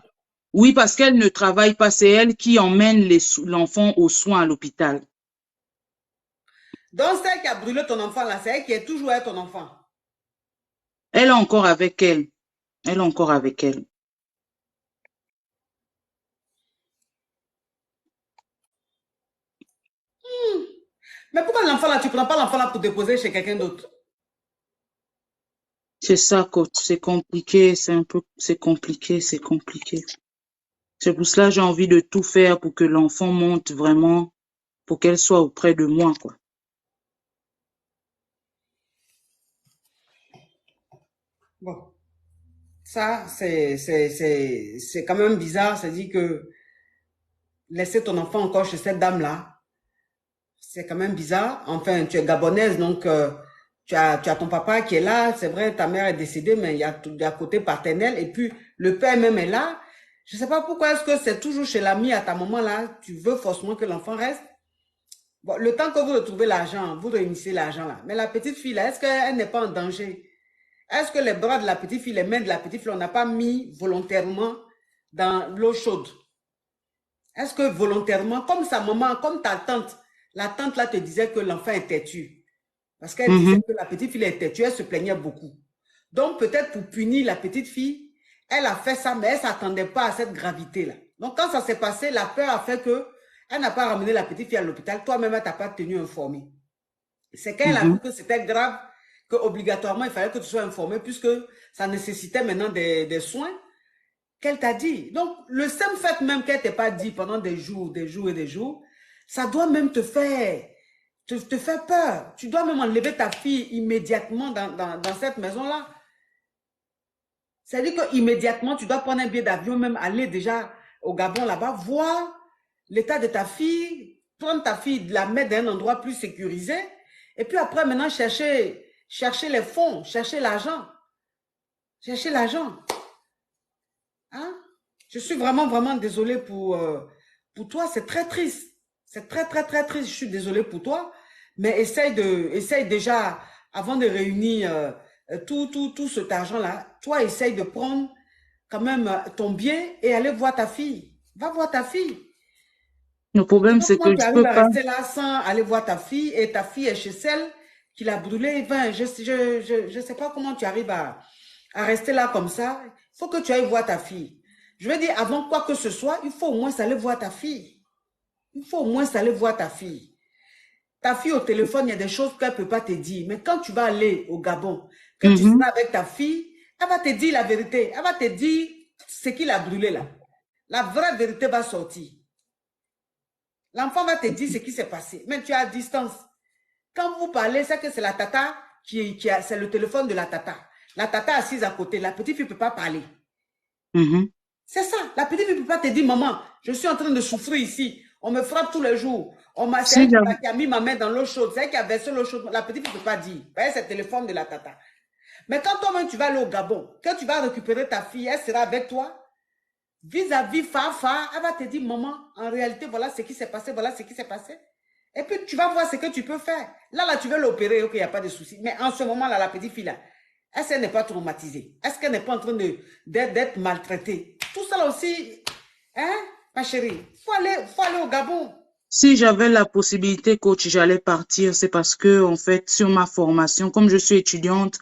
Speaker 22: Oui, parce qu'elle ne travaille pas, c'est elle qui emmène l'enfant aux soins à l'hôpital.
Speaker 1: Donc, c'est elle qui a brûlé ton enfant là, c'est elle qui est toujours avec ton enfant?
Speaker 22: Elle est encore avec elle. Elle est encore avec elle.
Speaker 1: Mais pourquoi l'enfant là, tu prends pas l'enfant là pour déposer chez quelqu'un d'autre?
Speaker 22: C'est ça, coach. C'est compliqué, c'est compliqué. C'est pour cela que j'ai envie de tout faire pour que l'enfant monte vraiment, pour qu'elle soit auprès de moi, quoi.
Speaker 1: Bon. Ça, c'est quand même bizarre. C'est-à-dire que laisser ton enfant encore chez cette dame-là, c'est quand même bizarre. Enfin, tu es gabonaise, donc tu as ton papa qui est là. C'est vrai, ta mère est décédée, mais il y a côté paternel. Et puis, le père même est là. Je ne sais pas pourquoi est-ce que c'est toujours chez l'ami à ta maman là. Tu veux forcément que l'enfant reste. Bon, le temps que vous retrouvez l'argent, vous réunissez l'argent là. Mais la petite fille là, est-ce qu'elle n'est pas en danger? Est-ce que les bras de la petite fille, les mains de la petite fille, on n'a pas mis volontairement dans l'eau chaude? Est-ce que volontairement, comme sa maman, comme ta tante, la tante là te disait que l'enfant est têtu. Parce qu'elle disait que la petite fille est têtue, elle se plaignait beaucoup. Donc peut-être pour punir la petite fille, elle a fait ça, mais elle ne s'attendait pas à cette gravité-là. Donc quand ça s'est passé, la peur a fait que elle n'a pas ramené la petite fille à l'hôpital. Toi-même, elle ne t'a pas tenu informée. C'est quand elle a vu que c'était grave, que obligatoirement, il fallait que tu sois informé, puisque ça nécessitait maintenant des soins, qu'elle t'a dit. Donc, le simple fait même qu'elle ne t'ait pas dit pendant des jours, ça doit même te faire peur. Tu dois même enlever ta fille immédiatement dans cette maison-là. C'est-à-dire qu'immédiatement, tu dois prendre un billet d'avion, même aller déjà au Gabon là-bas, voir l'état de ta fille, prendre ta fille, la mettre dans un endroit plus sécurisé, et puis après, maintenant, chercher les fonds, chercher l'argent. Hein? Je suis vraiment, vraiment désolée pour toi. C'est très triste. C'est très, très, très triste. Je suis désolée pour toi. Mais essaye déjà, avant de réunir tout cet argent-là, toi, essaye de prendre quand même ton billet et aller voir ta fille. Va voir ta fille.
Speaker 22: Le problème, c'est que
Speaker 1: tu arrives à rester là sans aller voir ta fille et ta fille est chez celle qui l'a brûlée. Ben, je sais pas comment tu arrives à rester là comme ça. Il faut que tu ailles voir ta fille. Je veux dire, avant quoi que ce soit, il faut au moins aller voir ta fille. Il faut au moins aller voir ta fille. Ta fille au téléphone, il y a des choses qu'elle ne peut pas te dire. Mais quand tu vas aller au Gabon, que tu seras avec ta fille, elle va te dire la vérité. Elle va te dire ce qu'il a brûlé là. La vraie vérité va sortir. L'enfant va te dire ce qui s'est passé. Mais tu es à distance. Quand vous parlez, c'est que c'est la tata c'est le téléphone de la tata. La tata assise à côté, la petite fille ne peut pas parler. C'est ça, la petite fille ne peut pas te dire, maman, je suis en train de souffrir ici. On me frappe tous les jours. C'est elle qui a mis ma main dans l'eau chaude. C'est elle qui a versé l'eau chaude. La petite fille ne peut pas dire. C'est le téléphone de la tata. Mais quand toi-même, tu vas aller au Gabon, quand tu vas récupérer ta fille, elle sera avec toi. Vis-à-vis, Fafa, elle va te dire, maman, en réalité, voilà ce qui s'est passé, voilà ce qui s'est passé. Et puis, tu vas voir ce que tu peux faire. Là, tu veux l'opérer, ok, il n'y a pas de souci. Mais en ce moment-là, la petite fille-là, est-ce qu'elle n'est pas traumatisée? Est-ce qu'elle n'est pas en train d'être maltraitée? Tout ça là aussi, hein, ma chérie, faut aller au Gabon.
Speaker 22: Si j'avais la possibilité, coach, j'allais partir. C'est parce que, en fait, sur ma formation, comme je suis étudiante,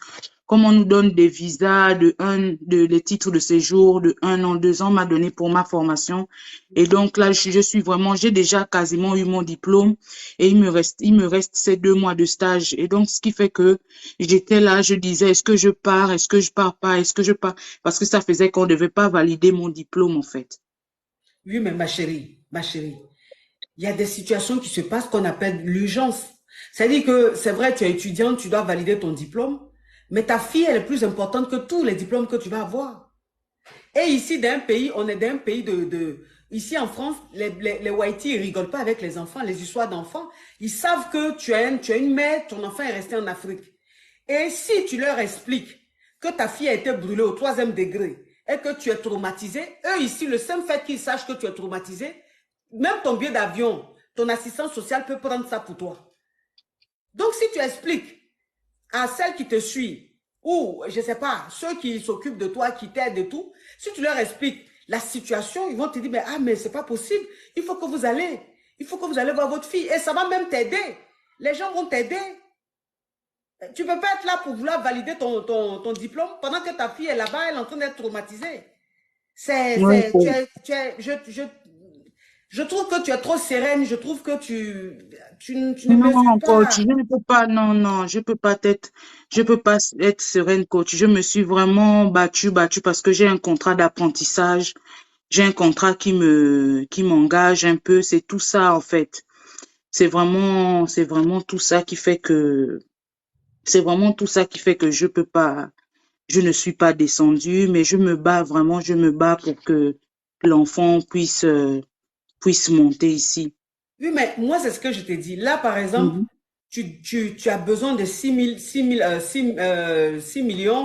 Speaker 22: comme on nous donne des visas les titres de séjour de 1 an, 2 ans, m'a donné pour ma formation. Et donc là, je suis vraiment, j'ai déjà quasiment eu mon diplôme et il me reste ces 2 mois de stage. Et donc, ce qui fait que j'étais là, je disais, est-ce que je pars, est-ce que je pars pas, est-ce que je pars? Parce que ça faisait qu'on ne devait pas valider mon diplôme, en fait.
Speaker 1: Oui, mais ma chérie, il y a des situations qui se passent qu'on appelle l'urgence. C'est-à-dire que c'est vrai, tu es étudiante, tu dois valider ton diplôme. Mais ta fille, elle est plus importante que tous les diplômes que tu vas avoir. Et ici, d'un pays, on est d'un pays ici en France, les Whiteys, ils rigolent pas avec les enfants, les histoires d'enfants. Ils savent que tu as une mère, ton enfant est resté en Afrique. Et si tu leur expliques que ta fille a été brûlée au 3e degré et que tu es traumatisé, eux ici, le simple fait qu'ils sachent que tu es traumatisé, même ton billet d'avion, ton assistance sociale peut prendre ça pour toi. Donc, si tu expliques à celles qui te suivent, ou, je ne sais pas, ceux qui s'occupent de toi, qui t'aident et tout, si tu leur expliques la situation, ils vont te dire, mais c'est pas possible, il faut que vous allez voir votre fille, et ça va même t'aider. Les gens vont t'aider. Tu ne peux pas être là pour vouloir valider ton diplôme pendant que ta fille est là-bas, elle est en train d'être traumatisée. Je trouve que tu es trop sereine, je trouve que tu ne mesures pas.
Speaker 22: Coach, je ne peux pas, non, je peux pas être sereine, coach. Je me suis vraiment battue parce que j'ai un contrat d'apprentissage, j'ai un contrat qui m'engage un peu, c'est tout ça, en fait. C'est vraiment tout ça qui fait que, je ne suis pas descendue, mais je me bats pour que l'enfant puisse monter ici.
Speaker 1: Oui, mais moi, c'est ce que je te dis. Là, par exemple, tu as besoin de 6 millions,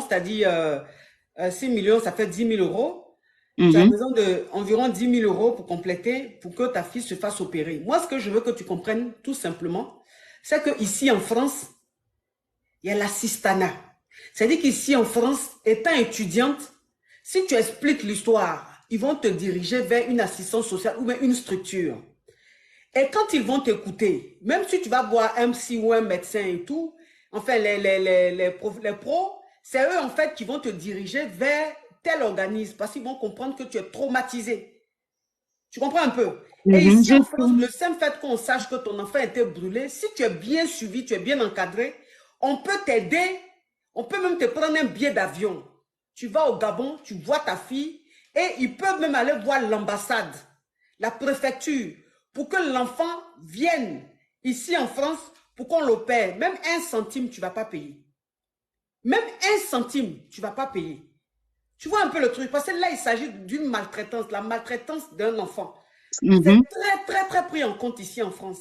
Speaker 1: c'est-à-dire 6 millions, ça fait 10 000 euros. Tu as besoin d'environ 10 000 euros pour compléter, pour que ta fille se fasse opérer. Moi, ce que je veux que tu comprennes, tout simplement, c'est qu'ici en France, il y a l'assistanat. C'est-à-dire qu'ici en France, étant étudiante, si tu expliques l'histoire, ils vont te diriger vers une assistance sociale ou vers une structure. Et quand ils vont t'écouter, même si tu vas voir un psy ou un médecin et tout, enfin les pros, c'est eux en fait qui vont te diriger vers tel organisme parce qu'ils vont comprendre que tu es traumatisé. Tu comprends un peu? Et ici en France, le simple fait qu'on sache que ton enfant a été brûlé, si tu es bien suivi, tu es bien encadré, on peut t'aider, on peut même te prendre un billet d'avion. Tu vas au Gabon, tu vois ta fille, et ils peuvent même aller voir l'ambassade, la préfecture, pour que l'enfant vienne ici en France, pour qu'on l'opère. Même 1 centime, tu ne vas pas payer. Même 1 centime, tu ne vas pas payer. Tu vois un peu le truc, parce que là, il s'agit d'une maltraitance, la maltraitance d'un enfant. C'est très, très, très pris en compte ici en France.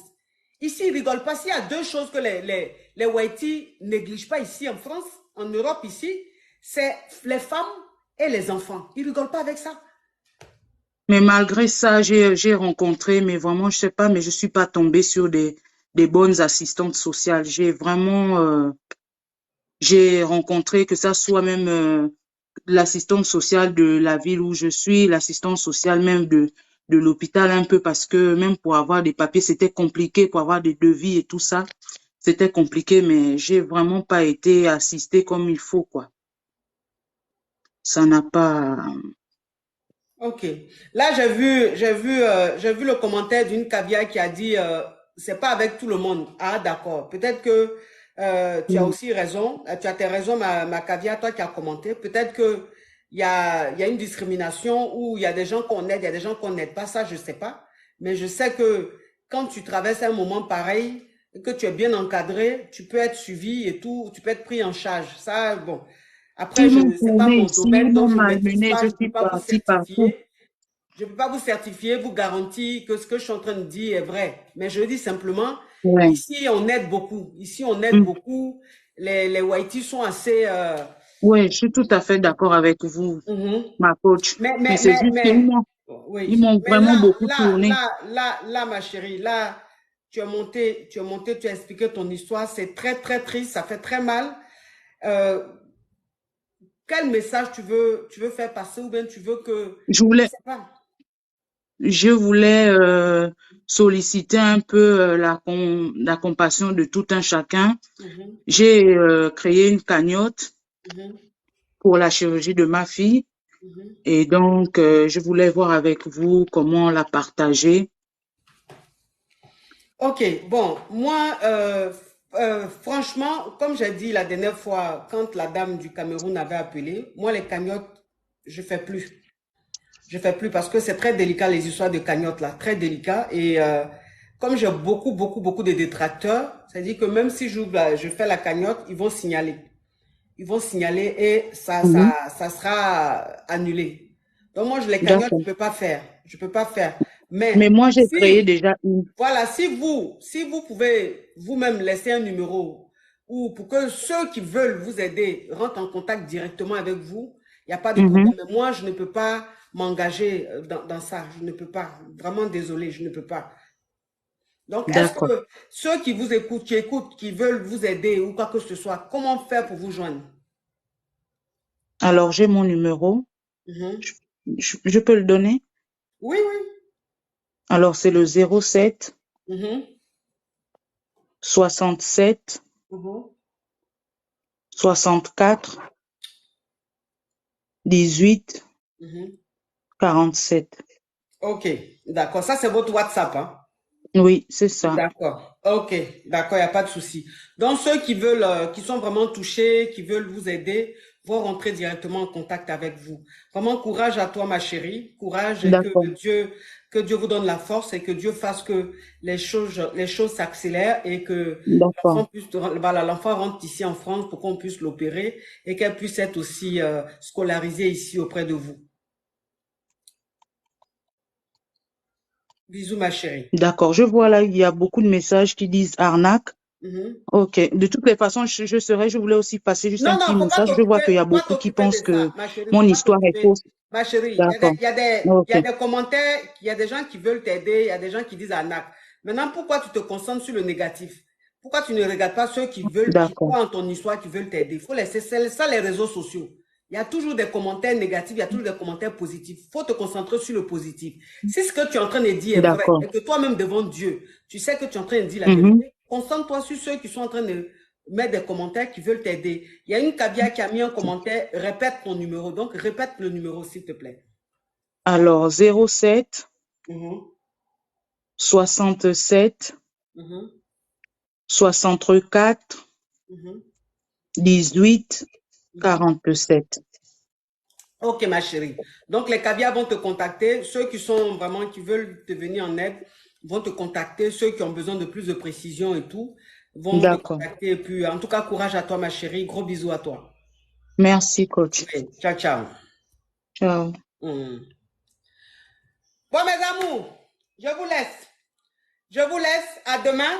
Speaker 1: Ici, ils ne rigolent pas. S'il y a 2 choses que les Whiteys négligent pas ici en France, en Europe ici, c'est les femmes et les enfants. Ils ne rigolent pas avec ça.
Speaker 22: Mais malgré ça, j'ai rencontré, mais vraiment, je sais pas, mais je suis pas tombée sur des bonnes assistantes sociales. J'ai rencontré que ça soit même l'assistante sociale de la ville où je suis, l'assistante sociale même de l'hôpital un peu, parce que même pour avoir des papiers, c'était compliqué, pour avoir des devis et tout ça, c'était compliqué, mais j'ai vraiment pas été assistée comme il faut, quoi. Ça n'a pas...
Speaker 1: Ok. Là, j'ai vu le commentaire d'une caviar qui a dit c'est pas avec tout le monde. Ah, d'accord. Peut-être que tu as aussi raison. Tu as tes raisons, ma caviar, toi qui as commenté. Peut-être que il y a une discrimination où il y a des gens qu'on aide, il y a des gens qu'on n'aide pas. Ça, je sais pas. Mais je sais que quand tu traverses un moment pareil, et que tu es bien encadré, tu peux être suivi et tout, tu peux être pris en charge. Ça, bon. Après,
Speaker 22: Ils m'ont
Speaker 1: c'est pas
Speaker 22: tourné
Speaker 1: mon
Speaker 22: ici,
Speaker 1: domaine,
Speaker 22: ils
Speaker 1: donc
Speaker 22: m'ont
Speaker 1: je ne maîtrise
Speaker 22: malmené,
Speaker 1: pas,
Speaker 22: je
Speaker 1: je ne peux
Speaker 22: suis
Speaker 1: pas vous
Speaker 22: partie partout.
Speaker 1: certifier. Je ne peux pas vous certifier, vous garantir que ce que je suis en train de dire est vrai. Mais je dis simplement,
Speaker 22: Ouais.
Speaker 1: ici, on aide beaucoup. Ici, on aide beaucoup. Les Whiteys sont assez...
Speaker 22: Oui, je suis tout à fait d'accord avec vous, ma coach. Mais c'est juste qu'ils
Speaker 1: oui.
Speaker 22: ils m'ont
Speaker 1: Mais
Speaker 22: vraiment beaucoup tourné.
Speaker 1: là, ma chérie, là, tu as monté, tu as expliqué ton histoire. C'est très, très triste. Ça fait très mal. Quel message tu veux faire passer ou bien tu veux que...
Speaker 22: Je voulais solliciter un peu la compassion de tout un chacun. J'ai créé une cagnotte pour la chirurgie de ma fille. Et donc, je voulais voir avec vous comment la partager.
Speaker 1: Ok, bon, moi, franchement, comme j'ai dit la dernière fois, quand la dame du Cameroun avait appelé, moi, les cagnottes, je fais plus. Je fais plus parce que c'est très délicat, les histoires de cagnottes, là, très délicat. Et comme j'ai beaucoup de détracteurs, c'est-à-dire que même si je fais la cagnotte, ils vont signaler. Ils vont signaler et ça sera annulé. Donc moi, les cagnottes, je ne peux pas faire. Je peux pas faire.
Speaker 22: Mais moi, j'ai créé déjà une.
Speaker 1: Voilà, si vous pouvez vous-même laisser un numéro ou pour que ceux qui veulent vous aider rentrent en contact directement avec vous, il n'y a pas de problème. Mais moi, je ne peux pas m'engager dans ça. Je ne peux pas. Vraiment désolé, je ne peux pas. Donc, est-ce que ceux qui vous écoutent, qui veulent vous aider ou quoi que ce soit, comment faire pour vous joindre?
Speaker 22: Alors, j'ai mon numéro. Je peux le donner?
Speaker 1: Oui, oui.
Speaker 22: Alors, c'est le 07 67 64 18 47.
Speaker 1: Ok, d'accord. Ça, c'est votre WhatsApp, hein?
Speaker 22: Oui, c'est ça.
Speaker 1: D'accord. Ok, d'accord, il n'y a pas de souci. Donc, ceux qui veulent, qui sont vraiment touchés, qui veulent vous aider, vont rentrer directement en contact avec vous. Vraiment, courage à toi, ma chérie. Courage et que Dieu vous donne la force et que Dieu fasse que les choses s'accélèrent et que l'enfant rentre ici en France pour qu'on puisse l'opérer et qu'elle puisse être aussi scolarisée ici auprès de vous. Bisous, ma chérie.
Speaker 22: D'accord. Je vois là, il y a beaucoup de messages qui disent arnaque. Ok. De toutes les façons, je voulais aussi passer juste un petit message. Je vois qu'il y a beaucoup qui pensent que mon histoire est fausse.
Speaker 1: Ma chérie, il y a des commentaires, il y a des gens qui veulent t'aider, il y a des gens qui disent arnaque. Maintenant, pourquoi tu te concentres sur le négatif? Pourquoi tu ne regardes pas ceux qui veulent, qui croient en ton histoire, qui veulent t'aider? Il faut laisser ça les réseaux sociaux. Il y a toujours des commentaires négatifs, il y a toujours des commentaires positifs. Il faut te concentrer sur le positif. Si ce que tu es en train de dire est vrai, et que toi-même devant Dieu, tu sais que tu es en train de dire la vérité, concentre-toi sur ceux qui sont en train de mettre des commentaires qui veulent t'aider. Il y a une Kabia qui a mis un commentaire, répète ton numéro. Donc, répète le numéro, s'il te plaît.
Speaker 22: Alors, 07 67 64 18 47.
Speaker 1: Ok, ma chérie. Donc, les Kabia vont te contacter. Ceux qui sont vraiment, qui veulent te venir en aide, vont te contacter. Ceux qui ont besoin de plus de précision et tout, vont te contacter. Et puis, en tout cas, courage à toi, ma chérie. Gros bisous à toi.
Speaker 22: Merci, coach.
Speaker 1: Okay. Ciao, ciao.
Speaker 22: Ciao.
Speaker 1: Bon, mes amours, je vous laisse. Je vous laisse. À demain.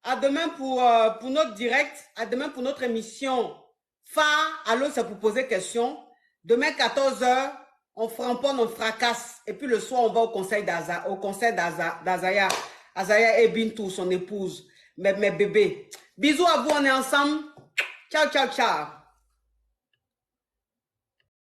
Speaker 1: À demain pour notre direct. À demain pour notre émission phare. Allô, c'est pour poser question. Demain, 14h, on framponne, on fracasse. Et puis le soir, on va au conseil d'Azaya. Azaya et Bintou, son épouse. Mes bébés. Bisous à vous, on est ensemble. Ciao, ciao, ciao.